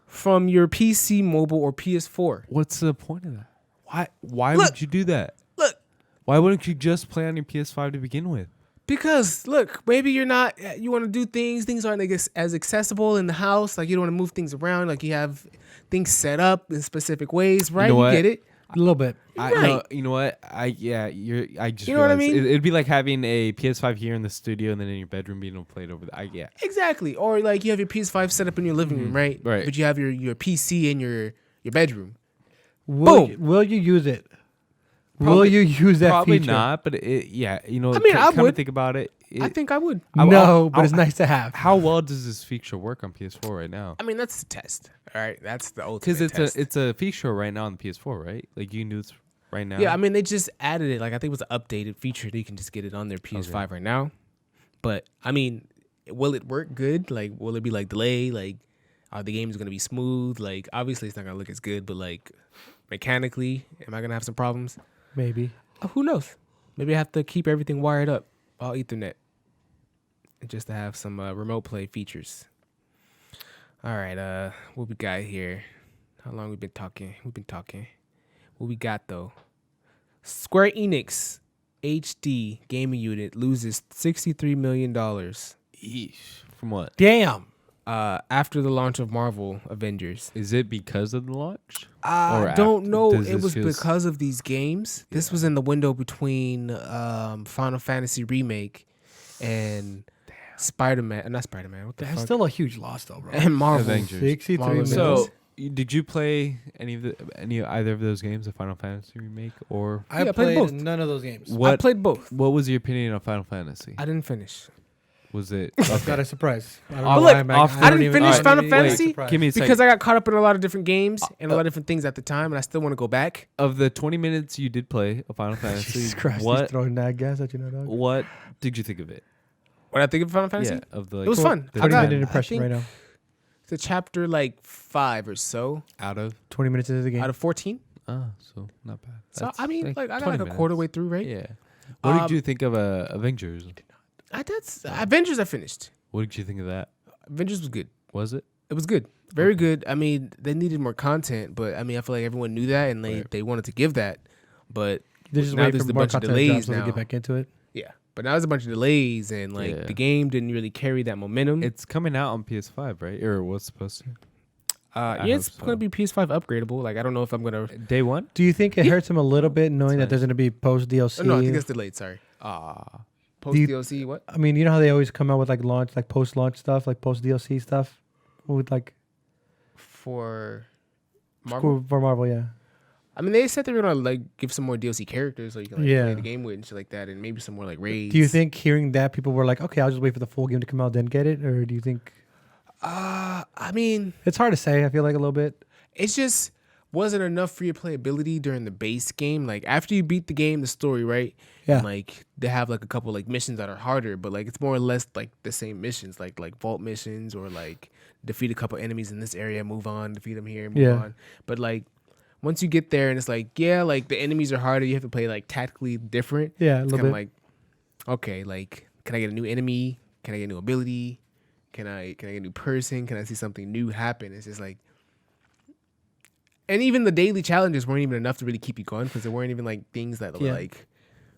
from your PC, mobile, or PS4. What's the point of that? Why Look. would you do that? Look, Why wouldn't you just play on your PS5 to begin with? because look, maybe you're not. You want to do things aren't as accessible in the house. Like you don't want to move things around. Like you have things set up in specific ways, right? know You what? get it. A little bit. Right. You know what? I just You know what I realized mean? it'd be like having a PS5 here in the studio and then in your bedroom being able to play it over there. Exactly. Or like you have your PS5 set up in your living room, right? Right. But you have your PC in your bedroom. Will you use it? Will Probably- you use that Probably feature? not, but you know. I mean, I come to would. think about it. I think I would. No, but I'll- it's nice to have. How well does this feature work on PS4 right now? I mean, that's the test. All right, that's the ultimate Because test. it's a feature right now on the PS4, right? Like you can do this right now. Yeah, I mean, they just added it. Like I think it was an updated feature. That you can just get it on their PS5 right now. But I mean, will it work good? Like, will it be like delay? Like, are the games gonna be smooth? Like, obviously, it's not gonna look as good. But like, mechanically, am I gonna have some problems? Maybe. Who knows? Maybe I have to keep everything wired up, all Ethernet, just to have some remote play features. All right, what we got here? How long we been talking? What we got though? Square Enix HD gaming unit loses $63 million Eesh. From what? Damn. after the launch of Marvel Avengers. Is it because of the launch? I don't know. does It this was just- because of these games. This was in the window between Final Fantasy Remake and Spider-Man. Not Spider-Man. What the That's fuck? still a huge loss, though, bro. And Marvel. Avengers. 63 Marvel minutes. Avengers. So, did you play either of those games, the Final Fantasy remake, or I Yeah, I played played both. none of those games. I what? played both. What was your opinion on Final Fantasy? I didn't finish. Was it? I've got a surprise. I don't But know look, why I'm off- I I don't didn't even- finish don't Final even get Fantasy surprised. Give me a second. Because I got caught up in a lot of different games and a lot of different things at the time, and I still want to go back. Of the 20 minutes you did play of Final Fantasy, Jesus Christ, he's what throwing that gas at you now, dog. what did you think of it? What I think of Final Fantasy? Yeah, of the It was fun. the I got- 20-minute I impression think right now. It's a chapter like 5 or so out of 20 minutes into the game. out of 14. so not bad. So That's I mean, like I got 20 like a quarter way minutes. through, right? Yeah. What Um, did you think of Avengers? That's Avengers. I finished. What did you think of that? Avengers was good. Was it? It was good. Very good. I mean, they needed more content, but I mean, I feel like everyone knew that and Right. they wanted to give that. But They're just now waiting there's for a more bunch of content to drop delays so they now. get back into it. yeah, but now there's a bunch of delays and like Yeah. the game didn't really carry that momentum. It's coming out on PS5, right? Or was supposed to? I yeah, it's hope so. gonna be PS5 upgradable. Like I don't know if I'm gonna. Day one? Do you think it hurts him a little bit knowing that nice. there's going to be post DLC? No, I think it's delayed. Sorry. Ah. Post you- DLC. What? I mean, you know how they always come out with like launch, like post launch stuff, like post DLC stuff with like For Marvel. for Marvel, yeah. I mean, they said they were gonna like give some more DLC characters so you can like Yeah. play the game with and shit like that, and maybe some more like raids. Do you think hearing that people were like, okay, I'll just wait for the full game to come out then get it, or do you think I mean, it's hard to say? I feel like a little bit. it's just wasn't enough free playability during the base game. Like after you beat the game, the story, right? Yeah. And, like they have like a couple like missions that are harder, but like it's more or less like the same missions, like vault missions or like defeat a couple enemies in this area, move on, defeat them here, move Yeah. on. But like once you get there and it's like yeah, like the enemies are harder, you have to play like tactically different. Yeah, a It's little kind bit. of like okay, like can I get a new enemy? Can I get a new ability? Can I get a new person? Can I see something new happen? It's just like. And even the daily challenges weren't even enough to really keep you going because there weren't even like things that were Yeah. like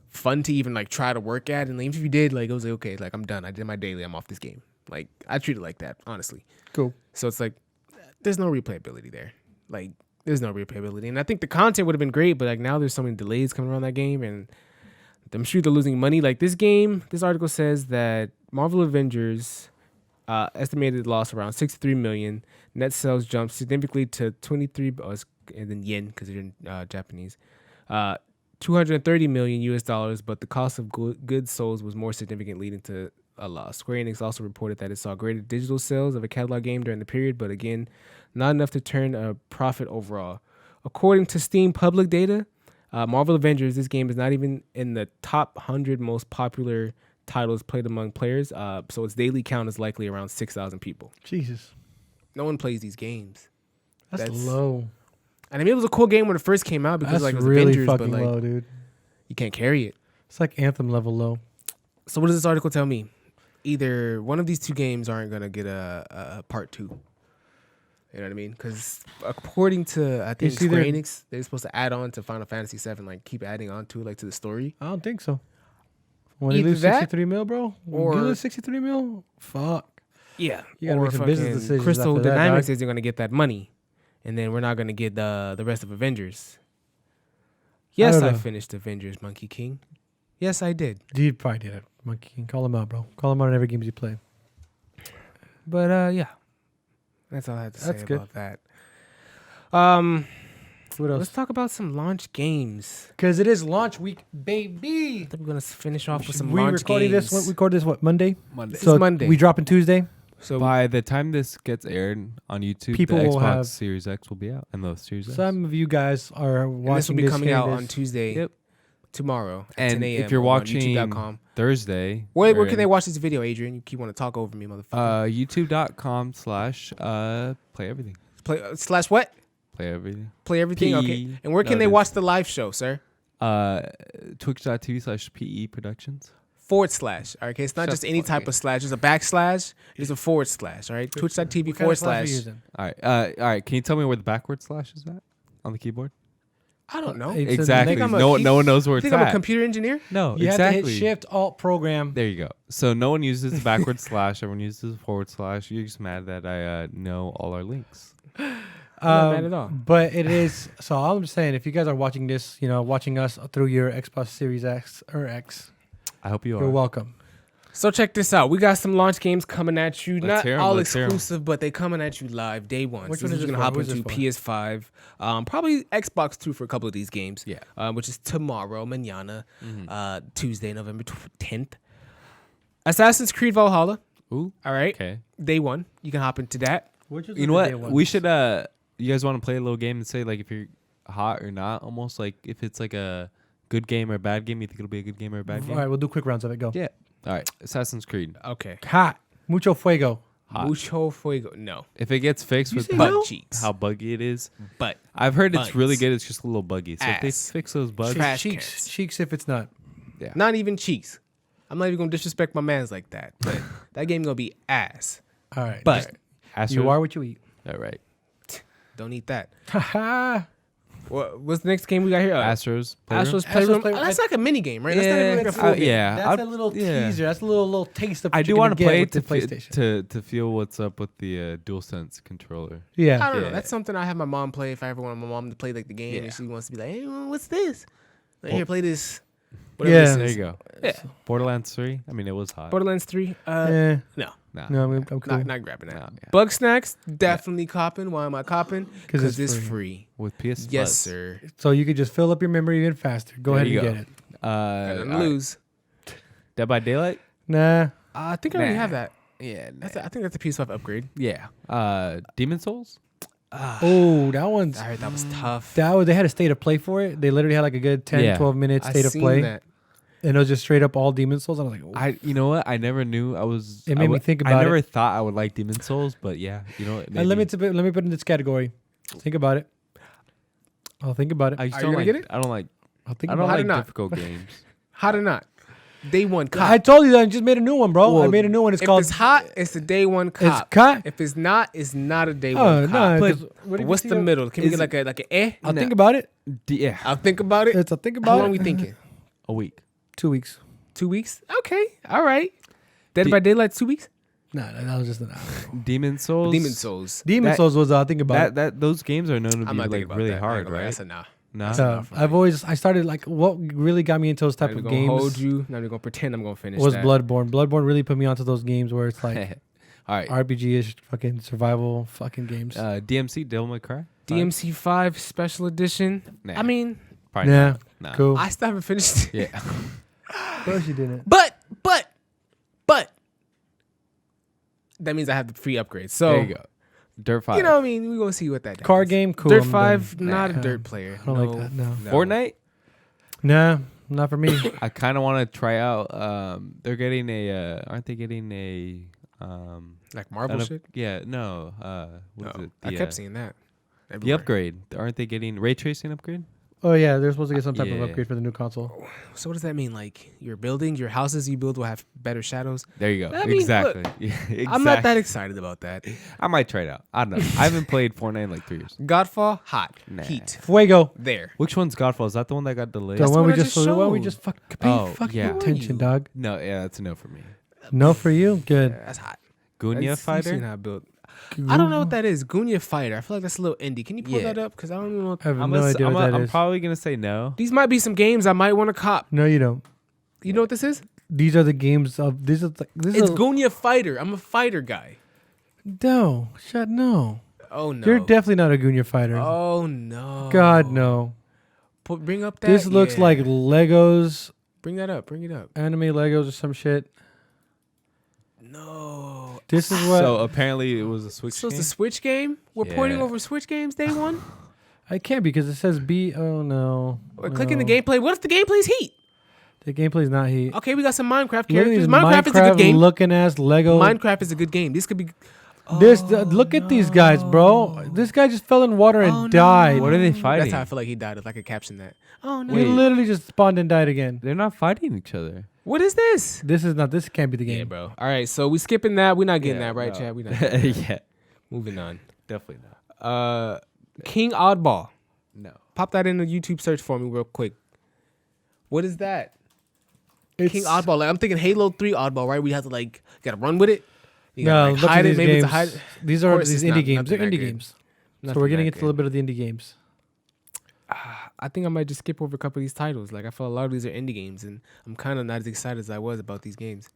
fun to even like try to work at. And like, if you did, like it was like okay, like I'm done. I did my daily. I'm off this game. Like I treat it like that, honestly. Cool. So it's like there's no replayability there. Like there's no replayability. And I think the content would have been great, but like now there's so many delays coming around that game, and I'm sure they're losing money. Like this game, this article says that Marvel Avengers estimated loss around 63 million. Net sales jumped significantly to 23, and then yen because they're in Japanese. 230 million US dollars, but the cost of goods sold was more significant, leading to a loss. Square Enix also reported that it saw greater digital sales of a catalog game during the period, but again, not enough to turn a profit overall. According to Steam public data, Marvel Avengers, this game is not even in the top 100 most popular titles played among players, so its daily count is likely around 6,000 people. Jesus, No one plays these games. that's That's- low. And I mean, it was a cool game when it first came out because That's like it was really Avengers, fucking but like low, dude. you can't carry it. It's like Anthem level low. So what does this article tell me? Either one of these two games aren't gonna get a part 2. You know what I mean? Because according to I think see Square there- Enix, they're supposed to add on to Final Fantasy VII, like keep adding on to like to the story. I don't think so. When they Either lose that 63 mil, bro, or- you lose 63 mil, fuck. Yeah, You gotta make some business fucking decisions Crystal after that, Dynamics dog. isn't going to get that money, and then we're not going to get the rest of Avengers. Yes, don't I know. finished Avengers, Monkey King. Yes, I did. You probably did it, Monkey King. Call him out, bro. Call him out on every game you play. But yeah, that's all I have to say That's good. about that. What else? Let's talk about some launch games. Because it is launch week, baby. I think we're gonna finish off with some We launch recording games. this. We recorded this what Monday? Monday. This is Monday. We dropping Tuesday. So By the time this gets aired on YouTube, People the will Xbox have- Series X will be out, and the Series S. Some of you guys are and watching this will be coming here out it on is. Tuesday. Yep. Tomorrow at And 10 a.m. if you're on watching YouTube.com. Thursday, Where or can they watch this video, Adrian? You keep want to talk over me, motherfucker. YouTube.com/play everything. Slash what? Play everything. Play everything. PE. Okay. And where can No, they it is. watch the live show, sir? Twitch.tv/PE Productions. / All right. Okay. It's not Shut just the any fuck type up. of slash. There's a backslash. There's a / All right. Twitch.tv What kind of / slash are you using? All right. All right. Can you tell me where the backward slash is at on the keyboard? I don't know. It says Exactly. next- No one knows where You it's think I'm a at. computer engineer? No, You exactly. have to hit Shift Alt Program. There you go. So no one uses the backward slash. Everyone uses the / You're just mad that I know all our links. Not bad at all. But it is. So I'm just saying, if you guys are watching this, watching us through your Xbox Series X or X, I hope you you're are. welcome. So check this out. We got some launch games coming at you. Let's Not hear 'em, all let's hear 'em. exclusive, but they coming at you live day one. Which So one this is this gonna for? hop Who's into this for? PS5, probably Xbox 2 for a couple of these games. Yeah. Which is tomorrow, mañana, Mm-hmm. Tuesday, November 10th. Assassin's Creed Valhalla. Ooh. All right. Okay. Day one. You can hop into that. Which is You know what? We should. You guys want to play a little game and say like if you're hot or not? Almost like if it's like a good game or a bad game. You think it'll be a good game or a bad All game? right, we'll do quick rounds of it. Go. Yeah. All right. Assassin's Creed. Okay. Hot. Mucho fuego. Hot. Mucho fuego. No. If it gets fixed You with say Butt no? cheeks. how buggy it is, Butt. I've heard it's really Buns. good. It's just a little buggy. So if they Ass. fix those bugs, Trash cheeks. cans. Cheeks if it's not. yeah. Not even cheeks. I'm not even going to disrespect my mans like that. But that game going to be ass. All right. But Astros? you are what you eat. All right. don't eat that. Haha. What's the next game we got here? Astros. Playroom? Astros Playroom. Playroom. That's like a mini game, right? That's not Yeah, even like a it's- full game. yeah. That's I'd- a little yeah. teaser. That's a little taste of. I what do you're want gonna to get play with to the PlayStation. to feel what's up with the DualSense controller. Yeah. I don't know. Yeah. That's something I have my mom play if I ever want my mom to play like the game Yeah. and she wants to be like, hey, what's this? Like, Well- here, play this. Yeah. this There is. you go. Yeah. Borderlands 3. I mean, it was hot. Borderlands 3. Eh, No, Nah. no, I'm cool. not grabbing that. No, yeah. Bug Snacks, definitely copping. Why am I copping? 'Cause Because it's it's free. free. With PS Yes, Plus. sir. So you could just fill up your memory even faster. Go There ahead you and go. get it. Got nothing to all right. lose. Dead by Daylight. Nah. I think I already Nah. have that. Yeah. I think that's a PS5 upgrade. Yeah. Demon Souls. Oh, that one's. I heard that was tough. They had a state of play for it. They literally had like a good 10, Yeah. 12 minute I state of seen play. that. And it was just straight up all Demon Souls. I was like, oh. You know what? I never knew I was. It made me think I about never it. thought I would like Demon Souls, but yeah, you know what? Let me put it in this category. Think about it. I'll think about it. I just Are don't you like. gonna get it? I don't like. I'll think I about don't How like did not? difficult games. Hot or not? Day one cop. I told you that I just made a new one, bro. I Well, made a new one. It's if called. it's hot, it's a day one cop. It's cut. If it's not, it's not a day Oh, one cop. no. But 'cause what if you What's see the a- middle? Can we is get like an eh? I'll No. think about it. Yeah, I'll think about it. I'll think How about long it. we thinking? a week. 2 weeks. 2 weeks? Okay. All right. Dead D- by Daylight, 2 weeks? No, that was just an. Demon Souls. Demon Souls. Demon That- Souls was. I'll think about That those games are known to I'm be not like thinking about really that. I ain't hard, gonna lie. right? That's a nah. No. it. enough for I started like what really got me into those type I'm of gonna games hold you. Not even gonna pretend I'm gonna finish was that. Bloodborne. Bloodborne really put me onto those games where it's like All right. RPG-ish fucking survival fucking games. DMC Devil May Cry. DMC 5 Special Edition. Nah. I mean, Probably Yeah, not. Nah. cool. I still haven't finished it. Yeah. Of course you didn't. But that means I have the free upgrade. So There you go. Dirt 5. you know what I mean? We're gonna see what that Car happens. game, cool. Dirt I'm 5, done. not a Nah, dirt player. I don't like that. No. Fortnite. Nah, not for me. I kind of want to try out. They're getting a. Aren't they getting a? Like Marvel shit. Yeah. No. What is No, it? I kept seeing that. The everywhere. upgrade. Aren't they getting ray tracing upgrade? Oh yeah, they're supposed to get some type of Yeah. upgrade for the new console. So what does that mean? Like your buildings, your houses you build will have better shadows? There you go. I mean, exactly. look, Yeah, exactly. I'm not that excited about that. I might try it out. I don't know. I haven't played Fortnite in like 3 years. Godfall, hot, Nah. heat, Fuego. there. Which one's Godfall? Is that the one that got delayed? The the one one we I just just the one we showed. just pay fucking yeah. attention, You. dog. No, yeah, that's a no for me. No for you. Good. That's hot. Gunya You've seen Fighter? how I built. I don't know what that is. Gunya Fighter. I feel like that's a little indie. Can you pull Yeah. that up? Because I don't even know. I have I'm no idea what that I'm is. probably gonna say no. These might be some games I might want to cop. No, you don't. You know what this is? These are the games of this is It's Gunya Fighter. I'm a fighter guy. no. Shut no. Oh no. You're definitely not a Gunya fighter. Oh no. God no. Bring up that. This looks yeah. like Legos, Bring that up. Bring it up. anime Legos or some shit. No. This is what So apparently it was a Switch So it's game. a Switch game. We're pointing Yeah. over Switch games day one. I can't because it says B. Oh no. We're clicking the No. gameplay. What if the gameplay's heat? The gameplay's not heat. Okay, we got some Minecraft Look at characters. these Minecraft is a good game. looking ass Lego. Minecraft is a good game. This could be. Look at these guys, bro. This guy just fell in water and Oh, no. died. What are they fighting? That's how I feel like he died. If I could caption that. Oh no. He Wait. literally just spawned and died again. They're not fighting each other. What is this? This can't be the game. Yeah, bro. All right, so we skipping that. We're not getting Yeah, that, right, no. Chad? We not. getting that. Yeah, Moving on. definitely not. King Oddball. No. Pop that in the YouTube search for me real quick. What is that? King Oddball. Like, I'm thinking Halo 3 Oddball, right? We have to like gotta run with it. You No, gotta, like, look at hide these it. Maybe games. it's a hide. These Of are course these it's indie not- games. They're nothing indie that good. games. So Nothing we're getting that into a little good. bit of the indie games. I think I might just skip over a couple of these titles. Like I feel a lot of these are indie games, and I'm kind of not as excited as I was about these games.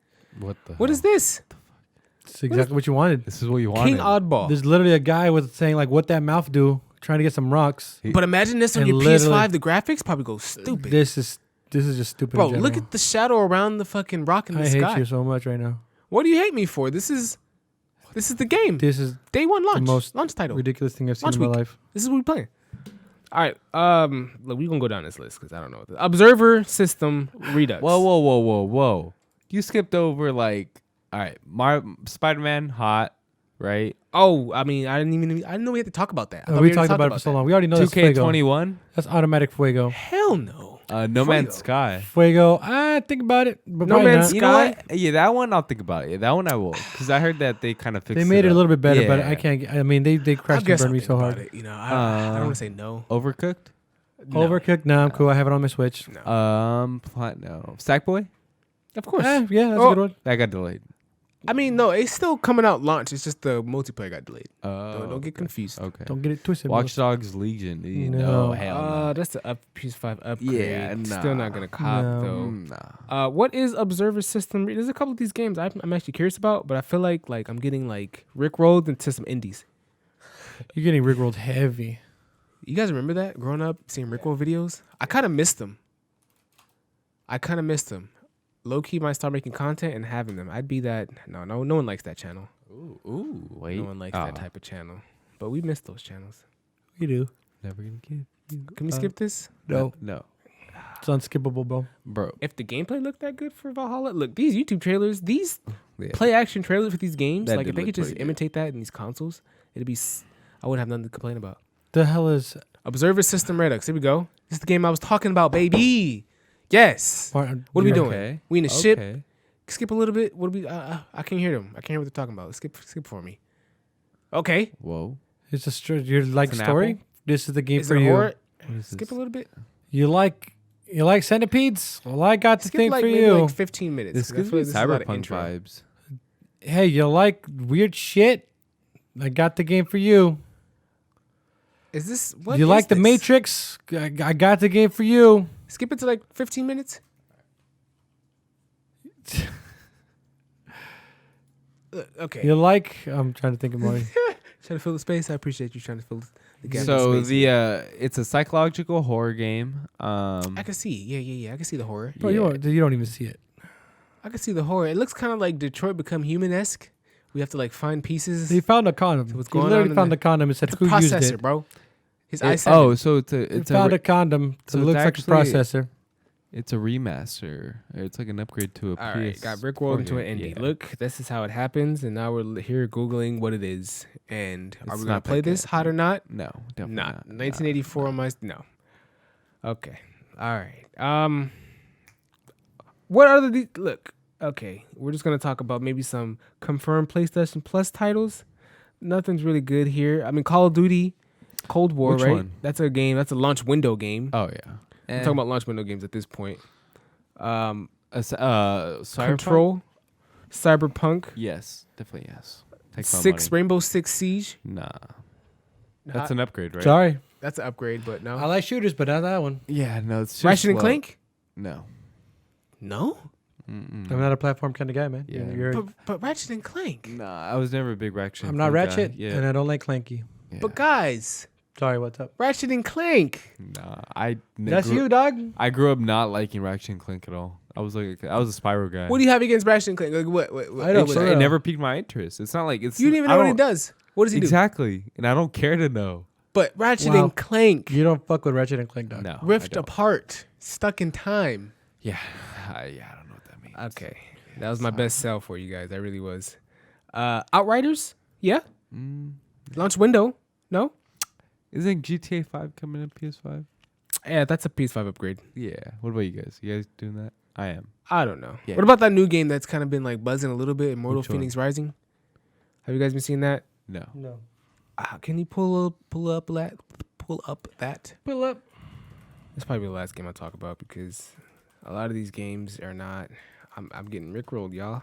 What is this? It's exactly what you wanted. This is what you wanted. King Oddball. There's literally a guy with saying like, "What that mouth do?" Trying to get some rocks. But imagine this on And your literally- PS5. The graphics probably go stupid. This is just stupid. Bro, in look general. at the shadow around the fucking rock in the I hate sky. you so much right now. What do you hate me for? This is the game. This is Day one launch. most Launch title. ridiculous thing I've seen Launch in my week. life. This is what we playing. All right. Look, we're gonna go down this list because I don't know. Observer System Redux. Whoa. You skipped over like, all right, Spider-Man hot, right? Oh, I mean, I didn't know we had to talk about that. I thought We already talked about it for so long. We already know that's Fuego. 2K21, That's automatic Fuego. Hell no. No Man's Sky. Fuego. Think about it. But No probably Man's not. You know what? Yeah, that one I'll think about it. Yeah, that one I will, because I heard that they kind of fixed They made it a up. little bit better, but Yeah. I can't. I mean, they I crashed and guess burned I'll me think so about hard. it. You know, I don't want to say no. Overcooked. No. Overcooked. Nah, I'm cool. I have it on my Switch. No. No. Sackboy. Of course. Yeah, that's Oh. a good one. That got delayed. I mean, no, it's still coming out launch. It's just the multiplayer got delayed. Oh, Don't get confused. Okay. Don't get it twisted. Watch Dogs Legion. No. No, hell no. That's the PS5 upgrade. Yeah, Still not nah. gonna cop No. though. Nah. What is Observer System? There's a couple of these games I'm actually curious about, but I feel like I'm getting like rickrolled into some indies. You're getting rickrolled heavy. You guys remember that growing up, seeing rickroll videos? I kind of missed them. Low key might start making content and having them. I'd be that. No one likes that channel. Ooh, wait. No one likes that type of channel. But we miss those channels. We do. Never gonna get. Can we skip this? No, No, it's unskippable, bro. bro. If the gameplay looked that good for Valhalla, look, these YouTube trailers, these Yeah. play action trailers for these games, That like if did they look could just pretty good. imitate that in these consoles, it'd be. I wouldn't have nothing to complain about. The hell is Observer System Redux. Here we go. This is the game I was talking about, baby. Yes. What are we doing? Okay. We in a ship. Okay. Skip a little bit. What do we? I can't hear them. I can't hear what they're talking about. Skip for me. Okay. Whoa. It's a you like It's an story? apple? This is the game Is for it you. horror? What is Skip this? a little bit. You like centipedes? Well, I got the Skip thing like for maybe you. like 15 minutes. This 'cause I gives feel me like this is a lot of cyberpunk intro. vibes. Hey, you like weird shit? I got the game for you. Is this what? You is like the this? Matrix? I got the game for you. Skip it to like 15 minutes. Okay. You like? I'm trying to think of more. Trying to fill the space. I appreciate you trying to fill the gap. So in space. it's a psychological horror game. I can see. Yeah. I can see the horror. Bro, Yeah. you don't even see it. I can see the horror. It looks kind of like Detroit Become Human-esque. We have to like find pieces. He found a condom. what's He going on literally in found the- a condom and said, It's a "Who used processor, it?" bro. His It- i7. oh, so it's He a found a condom that so it's looks like a actually- processor. it's a remaster. It's like an upgrade to a All PS. right, got rickrolled into an indie. Yeah. Look, this is how it happens, and now we're here googling what it is. And are It's we gonna not that play this good. hot or not? No, definitely Not. not. 1984 on my no. Okay. All right. What other look? Okay, we're just gonna talk about maybe some confirmed PlayStation Plus titles. Nothing's really good here. I mean, Call of Duty, Cold War, Which right? one? That's a game. That's a launch window game. Oh yeah. I'm talking about launch window games at this point. Cyberpunk? Control, Cyberpunk, Yes, definitely yes. Takes my Six money. Rainbow Six Siege. Nah, that's an upgrade, right? Sorry, That's an upgrade, but no. I like shooters, but not that one. Yeah, no, it's just Ratchet and slow. Clank. No. No, Mm-mm. I'm not a platform kind of guy, man. Yeah. but Ratchet and Clank. Nah, I was never a big Ratchet. I'm and not Clank guy. Ratchet, Yeah. and I don't like Clanky. yeah. But guys, Sorry, what's up? Ratchet and Clank. Nah, I. That's grew, you, dog. I grew up not liking Ratchet and Clank at all. I was a Spyro guy. What do you have against Ratchet and Clank? Like what? I don't It, for it real. never piqued my interest. It's not like it's. You don't even I know what he don't- does. What does he do? Exactly, and I don't care to know. But Ratchet Wow. and Clank, You don't fuck with Ratchet and Clank, dog. No, rift I don't. apart, stuck in time. Yeah, I don't know what that means. Okay, that was my best sell for you guys. That really was. Outriders, yeah. Launch window, no. Isn't GTA 5 coming in PS5? Yeah, that's a PS5 upgrade. Yeah. What about you guys? You guys doing that? I am. I don't know. Yeah. What about that new game that's kind of been like buzzing a little bit? Immortal Which one? Phoenix Rising. Have you guys been seeing that? No. No. Can you pull up that? Pull up. That's probably the last game I talk about because a lot of these games are not. I'm getting rickrolled, y'all.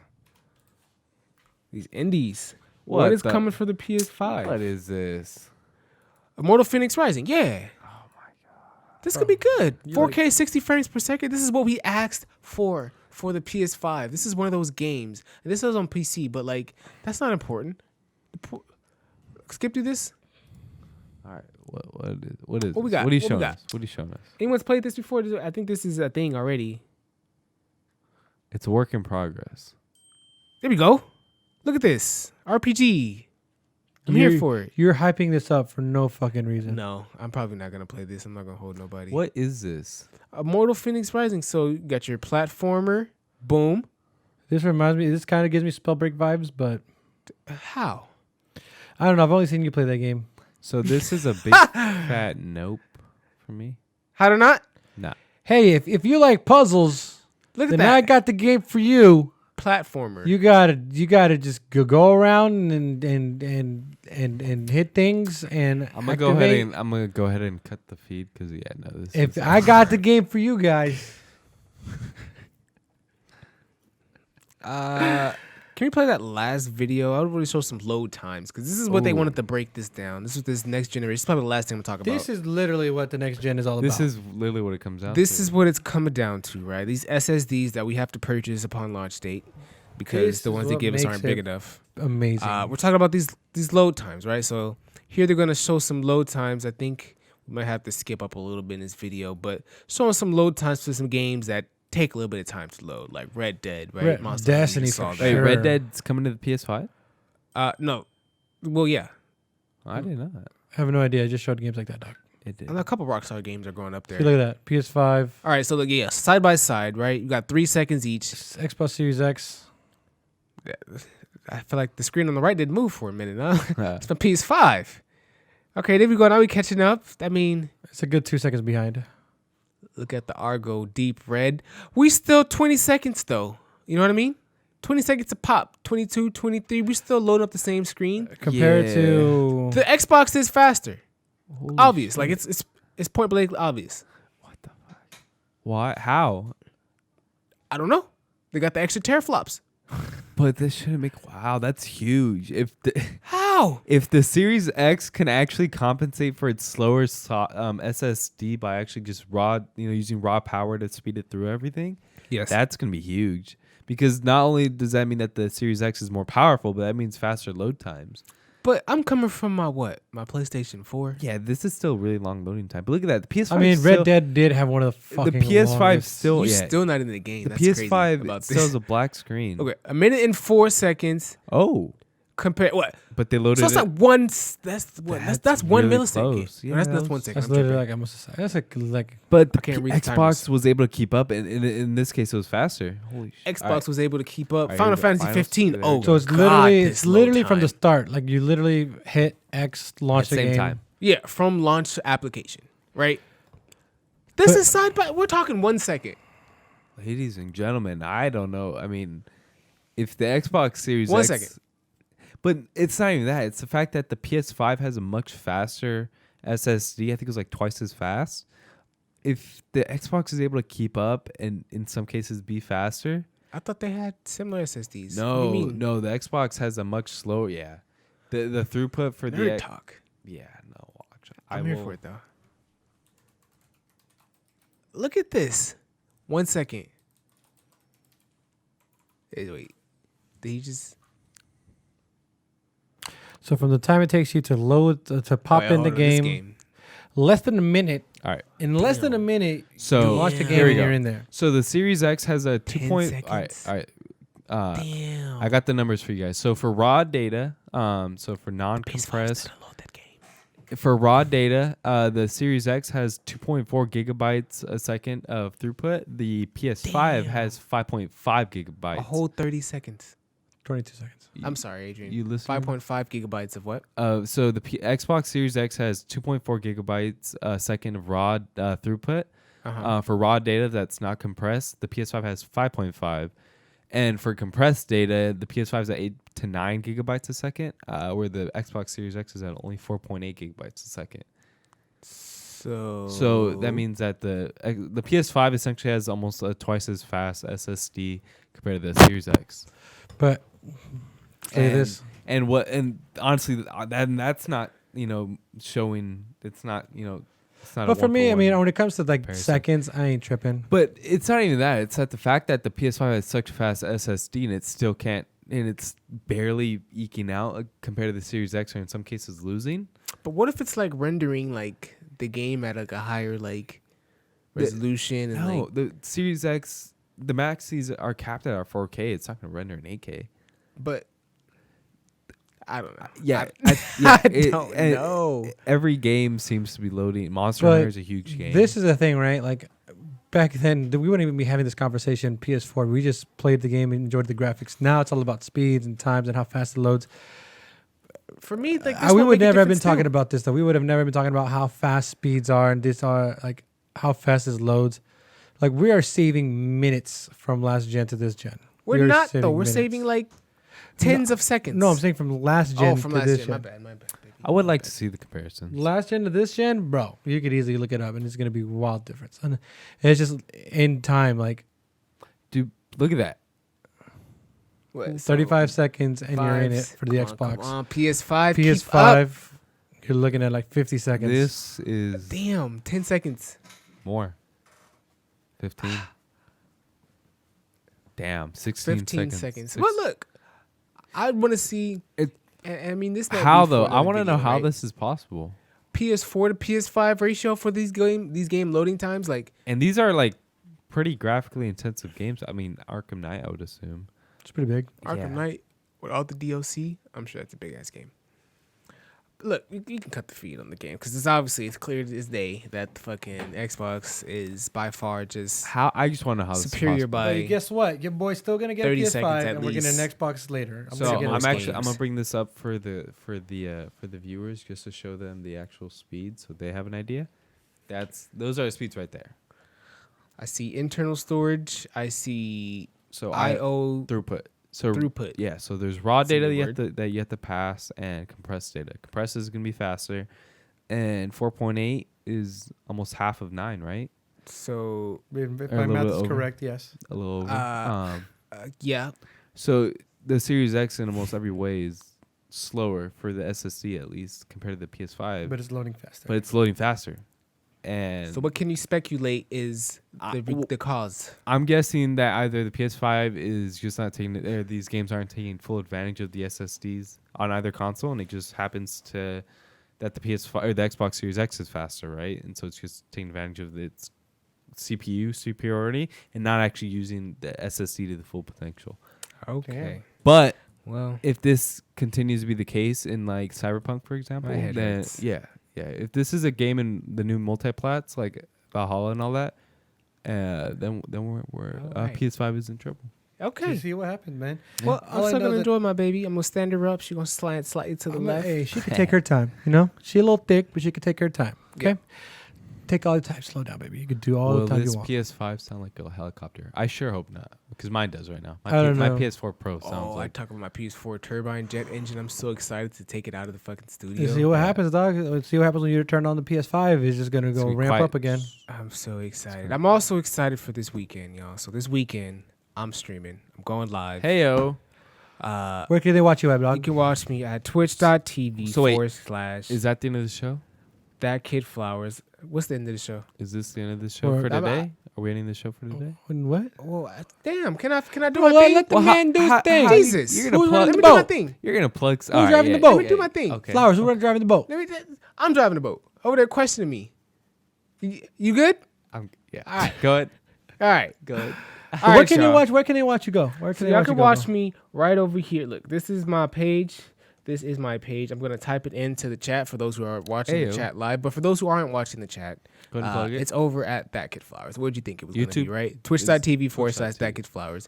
These indies. What is coming for the PS5? What is this? Immortal Phoenix Rising. Yeah. Oh my god. This could be good. you 4K, 60 frames per second. This is what we asked for the PS5. This is one of those games. And this is on PC, but like that's not important. Skip through this. All right. What is What we this? got? What are you What we showing got? us? What are you showing us? Anyone's played this before? I think this is a thing already. It's a work in progress. There we go. Look at this. RPG. I'm here for it. You're hyping this up for no fucking reason. No, I'm probably not gonna play this. I'm not gonna hold nobody. What is this? Immortal Phoenix Rising. So you got your platformer. Boom. This reminds me. This kind of gives me Spellbreak vibes, but How? I don't know. I've only seen you play that game. So this is a big fat nope for me. How to not? Nah. Hey, if you like puzzles, Look at then that. I got the game for you. Platformer. You gotta just go around and hit things and I'm gonna go ahead and cut the feed because this. If is, I got the game for you guys, Can we play that last video? I would really show some load times because this is what they Ooh. wanted to break this down. This is this next generation. This is probably the last thing I'm talking about. this is literally what the next gen is all this about. is literally what it comes out. This to. is what it's coming down to, right? These SSDs that we have to purchase upon launch date because This the is ones they what give us makes aren't big it enough. amazing. We're talking about these load times, right? So here they're gonna show some load times. I think we might have to skip up a little bit in this video, but showing some load times for some games that take a little bit of time to load, like Red Dead, right? Monster Hunter, Destiny you for saw sure. Wait, that. Red Dead's coming to the PS5? No, well, yeah, I didn't know that. I have no idea. I just showed games like that, dog. It did. and a couple Rockstar games are going up there. See, look at that. PS5, All right, so look, yeah, side by side, right? You got 3 seconds each. Xbox Series X. I feel like the screen on the right didn't move for a minute, huh? Uh, It's the PS5. Okay, there we go. Now we catching up. I mean, It's a good 2 seconds behind. look at the Argo Deep Red. We still 20 seconds though. You know what I mean? 20 seconds a pop. 22, 23. We still loading up the same screen. Compared Yeah. to The Xbox is faster. holy Obvious. shit. Like it's point blank obvious. What the fuck? Why? How? I don't know. They got the extra teraflops. But this shouldn't make. Wow, that's huge. How? If the Series X can actually compensate for its slower SSD by actually just using raw power to speed it through everything, Yes. that's gonna be huge. Because not only does that mean that the Series X is more powerful, but that means faster load times. But I'm coming from my PlayStation 4. Yeah, this is still really long loading time. But look at that. The PS5. I mean, Red Dead did have one of the fucking The PS5 longest. still. You're Yeah, still not in the game. the That's crazy PS5 about still this. has a black screen. Okay, 1 minute and 4 seconds. Oh, Compare what? but they loaded So it's it. like one. That's 1 really millisecond. close. No, Yeah, that's that 1 was- second. That's I'm literally tripping. like almost. That's like But the I can't read the Xbox timers. was able to keep up, and in this case, it was faster. Holy shit! Xbox was able to keep up. Alright, Final here we go. Fantasy Finals. 15. There we Oh, go. so. It's God, literally this load from the time. start. Like you literally hit X, launch At the the same game. time. Yeah, from launch application, right? This is side by. We're talking 1 second. Ladies and gentlemen, I don't know. I mean, if the Xbox Series 1 X, second. but it's not even that. It's the fact that the PS5 has a much faster SSD. I think it was like twice as fast. If the Xbox is able to keep up and in some cases be faster, I thought they had similar SSDs. no, What do you mean? no, the Xbox has a much slower. Yeah, the throughput for Nerd the talk. yeah, no, watch. I'm here for it though. Look at this. 1 second. Hey, wait. Did he just? So from the time it takes you to load to pop Wait, in the hold on, this game, less than a minute. All right. In less than a minute, So you launch the Damn. game Here we and you're go. in there. So the Series X has a 2 10 point. seconds. All right. Damn. I got the numbers for you guys. So for raw data, so for PS5's non-compressed, gonna load that game. for raw data, the Series X has 2.4 gigabytes a second of throughput. The PS5 Damn. has 5.5 gigabytes. A whole 30 seconds. 22 seconds. I'm sorry, Adrian. You listen. 5.5 gigabytes of what? So the Xbox Series X has 2.4 gigabytes a second of raw throughput. Uh-huh. For raw data that's not compressed, the PS5 has 5.5. And for compressed data, the PS5 is at 8 to 9 gigabytes a second, where the Xbox Series X is at only 4.8 gigabytes a second. So that means that the PS5 essentially has almost a twice as fast SSD compared to the Series X. But say And, this. and honestly, that's not showing. It's not It's not. But for me, I mean, when it comes to like comparison. seconds, I ain't tripping. But it's not even that. It's that the fact that the PS5 has such fast SSD and it still can't, and it's barely eking out compared to the Series X, or in some cases losing. But what if it's like rendering like the game at like a higher like resolution? And No, like, the Series X, the maxes are capped at our 4K. It's not going to render in 8K. but I don't know. Yeah, I don't know. Every game seems to be loading. Monster But Hunter is a huge game. This is the thing, right? Like back then, we wouldn't even be having this conversation. PS4, we just played the game and enjoyed the graphics. Now it's all about speeds and times and how fast it loads. For me, like We would never have been talking about this though. We would have never been talking about how fast speeds are and this are like how fast this loads. Like we are saving minutes from last gen to this gen. We're We are not though. saving We're minutes. saving like tens of seconds. No, I'm saying from last gen from to last this gen. gen. My bad, baby. I would like to see the comparison. Last gen to this gen, bro, you could easily look it up and it's gonna be a wild difference. And it's just in time, like Dude, look at that. What, 35 seconds and you're in it for the Come Xbox. on, PS5. keep up. PS5, you're looking at like 50 seconds. This is Damn, 10 seconds. more. 15. Damn, 16 15 seconds. seconds. Well, look, I want to see. It- I mean, this. might How be for though? I another want to know video, how right? this is possible. PS4 to PS5 ratio for these game loading times. Like, And these are like pretty graphically intensive games. I mean, Arkham Knight, I would assume. It's pretty big. Arkham Yeah. Knight without the DLC, I'm sure that's a big ass game. Look, you can cut the feed on the game because it's clear as day that the fucking Xbox is by far just How? I just want to know how this is superior possible. by. guess what? Your boy's still gonna get 30 PS5 seconds at and we're getting an least. Xbox later. So gonna get I'm those actually games. gonna bring this up for the viewers just to show them the actual speed so they have an idea. Those are the speeds right there. I see internal storage. I see So I/O throughput. So throughput. yeah, so there's raw That's a data good that you have to pass and compressed data. Compressed is gonna be faster, and 4.8 is almost half of 9, right? So If Or my a little math bit is over. correct, yes. A little over. yeah, So the Series X in almost every way is slower for the SSD at least compared to the PS5, But it's loading faster. but it's loading faster. And so what can you speculate is the cause? I'm guessing that either the PS5 is just not taking or these games aren't taking full advantage of the SSDs on either console, and it just happens to that the PS5 or the Xbox Series X is faster, right? And so it's just taking advantage of its CPU superiority and not actually using the SSD to the full potential. Okay. But Well, if this continues to be the case in like Cyberpunk, for example, My head then hurts. yeah. If this is a game in the new multiplats like Valhalla and all that, then we're Alright. PS5 is in trouble. okay. You see what happened, man. Well, All I'm I still know gonna that- enjoy my baby. I'm gonna stand her up. She's gonna slide slightly to the left. Hey, she can take her time. You know, she a little thick, but she can take her time. Okay. take all the time. Slow down, baby. You can do all Will the time you this want. PS5 sound like a helicopter? I sure hope not, because mine does right now. I don't My know. PS4 Pro sounds Oh, I like. talk about my PS4 turbine jet engine. I'm so excited to take it out of the fucking You studio. see what Yeah. happens, dog. Let's see what happens when you turn on the PS5. It's just gonna It's go gonna be ramp quiet. up again. I'm so excited. I'm also excited for this weekend, y'all. So this weekend, I'm streaming. I'm going live. Heyo. Where can they watch you at, You dog? can watch me at twitch.tv So wait, / Is that the end of the show? that kid flowers. What's the end of the show? Is this the end of the show Or- for I'm- today? Are we ending the show for today? When what? Well, damn. Can I do Well, my thing? let the man do his thing. Jesus. You're gonna Who's plug. running Let the me do my boat? thing. You're gonna plug. Who's driving the boat? Let me do my thing. Okay. Flowers. Who's driving the boat? I'm driving the boat. Over there questioning me. You good? Yeah. All right. Go ahead. All right. Go ahead. All Where right, can they y'all. watch? Where can they watch you go? Where can So they y'all watch you can go, watch bro? me right over here. Look, this is my page. This is my page. I'm gonna type it into the chat for those who are watching the Ayo. chat live. But for those who aren't watching the chat, Go ahead and plug it. it's over at That Kid Flowers. What did you think it was gonna be? YouTube Right? Twitch.tv / Twitch.tv. That Kid Flowers.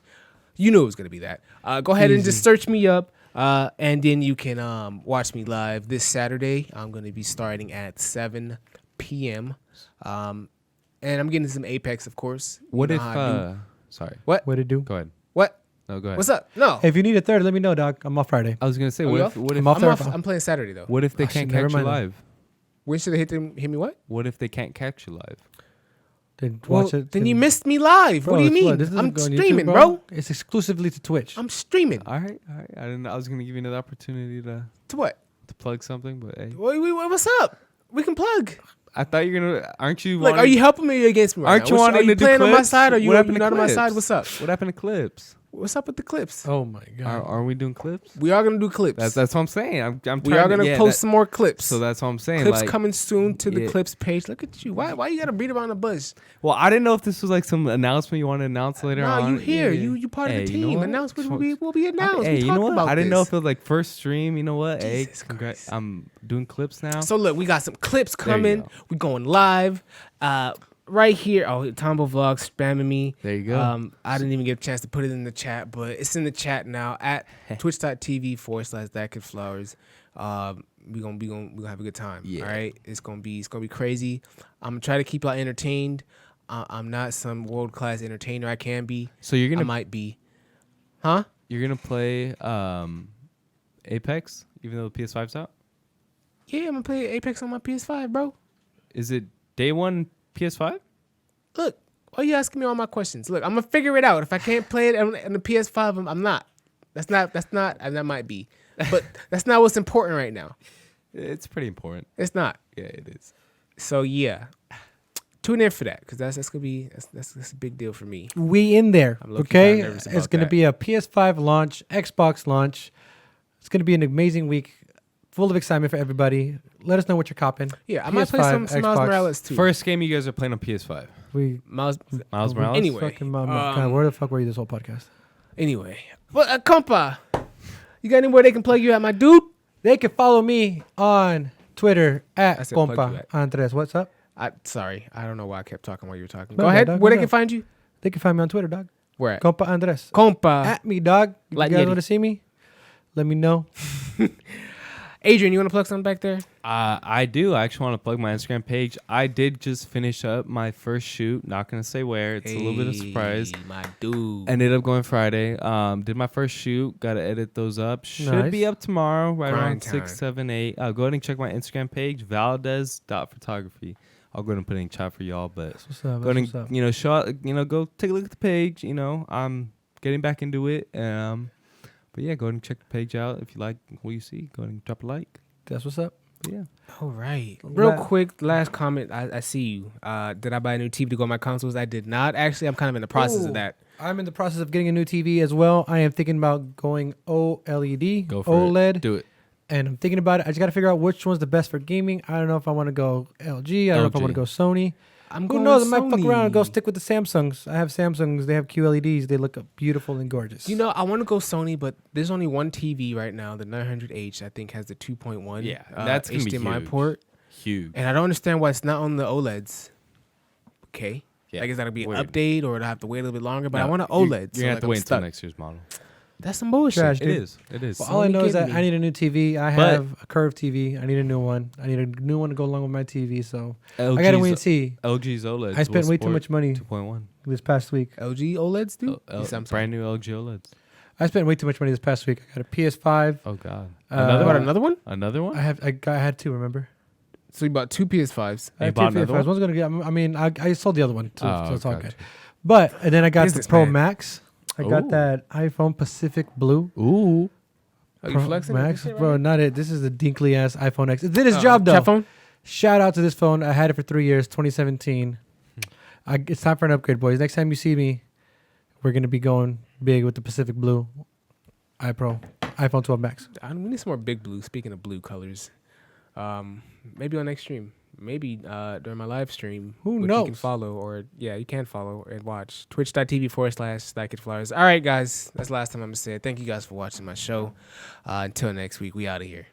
You knew it was gonna be that. Go ahead and just search me up, and then you can watch me live this Saturday. I'm gonna be starting at 7 p.m. And I'm getting some Apex, of course. You What know if? how I do. Sorry. What? What to do? Go ahead. What? No, go ahead. What's up? No. Hey, if you need a third, let me know, dog. I'm off Friday. I was gonna say, Are what you if? off? What if? I'm off there. I'm playing Saturday though. What if they Oh, can't shit, never catch you mind then. live? When should they hit me? What? What if they can't catch you live? Then Well, watch it. then you missed me live. Bro, what do you it's mean? This doesn't I'm go on YouTube, streaming, bro. It's exclusively to Twitch. I'm streaming. All right. I didn't know. I was gonna give you another opportunity To what? to plug something, but hey, What's up? We can plug. I thought you're gonna. Aren't you? Look, are you helping me or you against me? Right Aren't now? you wanting Are you to do playing on my clips? side or you What happened to not on my side? clips? What's up? What happened to clips? What's up with the clips? Oh my god. Are we doing clips? We are gonna do clips. That's what I'm saying. I'm trying we are gonna to, post some more clips. So that's what I'm saying. clips like, coming soon to the yeah. clips page. Look at you. Why you gotta beat around the bush? Well, I didn't know if this was like some announcement you want to announce later No, on. you here. Yeah. You part Hey, of the you know team. what? Announcement will be announced. Hey, we you talked know what? about I didn't know this. if it was like first stream. You know what? Hey, Jesus Christ. I'm doing clips now. So look, we got some clips There you coming. go. We going live. Right here. Oh, Tombo Vlogs spamming me. There you go. I didn't even get a chance to put it in the chat, but it's in the chat now at twitch.tv / That Kid Flowers. We gonna have a good time. Yeah. All right. It's gonna be crazy. I'm gonna try to keep y'all entertained. I'm not some world class entertainer. I can be. So you're I gonna might be. Huh? you're gonna play Apex even though the PS5's out. Yeah, I'm gonna play Apex on my PS5, bro. Is it day one PS5? Look, why you asking me all my questions? Look, I'm gonna figure it out. If I can't play it on the PS5, I'm not. That's not. And that might be, but that's not what's important right now. It's pretty important. It's not. Yeah, it is. So yeah, tune in for that because that's gonna be that's a big deal for me. We in there, I'm low-key okay? kinda nervous It's about going to that. be a PS5 launch, Xbox launch. It's going to be an amazing week, full of excitement for everybody. Let us know what you're copping. Yeah, I might play PS5, some Miles Xbox. Morales too. First game you guys are playing on PS5. We Miles we- Morales. Anyway, fucking God, where the fuck were you this whole podcast? Anyway, well, compa, you got anywhere they can plug you at, my dude? They can follow me on Twitter I at said plug you Compa at. Andres. What's up? Sorry, I don't know why I kept talking while you were talking. No, Go ahead. dog, Where no, they no. can find you? They can find me on Twitter, dog. Where at? Compa Andres. Compa. At me, dog. If Like you guys Nitty. want to see me, let me know. Adrian, you want to plug something back there? I do. I actually want to plug my Instagram page. I did just finish up my first shoot. Not gonna say where. It's a little bit of a surprise. Hey, my dude. Ended up going Friday. Did my first shoot. Got to edit those up. Should be Nice. up tomorrow, right Grind around time. 6, 7, 8. Go ahead and check my Instagram page, Valdez.photography. I'll go ahead and put it in chat for y'all, but That's what's up. go ahead That's what's up. and go take a look at the page. I'm getting back into it. But yeah, go ahead and check the page out if you like what you see. Go ahead and drop a like. That's what's up. But yeah. All right. Real La- quick, last comment. I see you. Did I buy a new TV to go on my consoles? I did not. Actually, I'm kind of in the process Ooh. of that. I'm in the process of getting a new TV as well. I am thinking about going OLED, Go for OLED, it. Do it. and I'm thinking about it. I just got to figure out which one's the best for gaming. I don't know if I want to go LG. I don't know if I want to go Sony. I'm Who going knows? I might fuck Sony. around and go stick with the Samsungs. I have Samsungs. They have QLEDs. They look beautiful and gorgeous. You know, I want to go Sony, but there's only one TV right now. The 900H, I think, has the 2.1 Yeah, that's gonna be HDMI huge. port. Huge. And I don't understand why it's not on the OLEDs. Okay. Yeah, Like, is that going to be an weird. update or do I have to wait a little bit longer? But I No, want an you're- OLED. You're so, gonna have like, to I'm wait until stuck. next year's model. That's some bullshit. Trash, It dude. is. It is. Well, all I Sony know is that kidding me. I need a new TV. I But- have a curved TV. I need a new one. I need a new one to go along with my TV. So I LG's, gotta wait and see. LG's OLEDs. I spent way too much money 2.1. this past week. LG OLEDs, dude. Brand new LG OLEDs. I spent way too much money this past week. I got a PS5. Oh God. Another What, one? another one? Another one? I had two. Remember? So you bought 2 PS5s. I You had bought two another PS5s. one? One's gonna get. I mean, I sold the other one, so it's all gotcha. good. But and then I got the Pro Businessman. Max. I got Ooh. that iPhone Pacific Blue. Ooh. Are you Pro flexing? Max, That shit bro, right not it. This is the dinkly ass iPhone X. It did its now? job though. Cat phone? Shout out to this phone. I had it for 3 years, 2017. It's time for an upgrade, boys. Next time you see me, we're gonna be going big with the Pacific Blue iPhone 12 Max. We need some more big blue. Speaking of blue colors, maybe on next stream, maybe during my live stream. Who which You can knows? follow, or you can follow and watch twitch.tv/StyKidFlyers. All right, guys, that's the last time I'm gonna say it. Thank you guys for watching my show. Until next week, we out of here.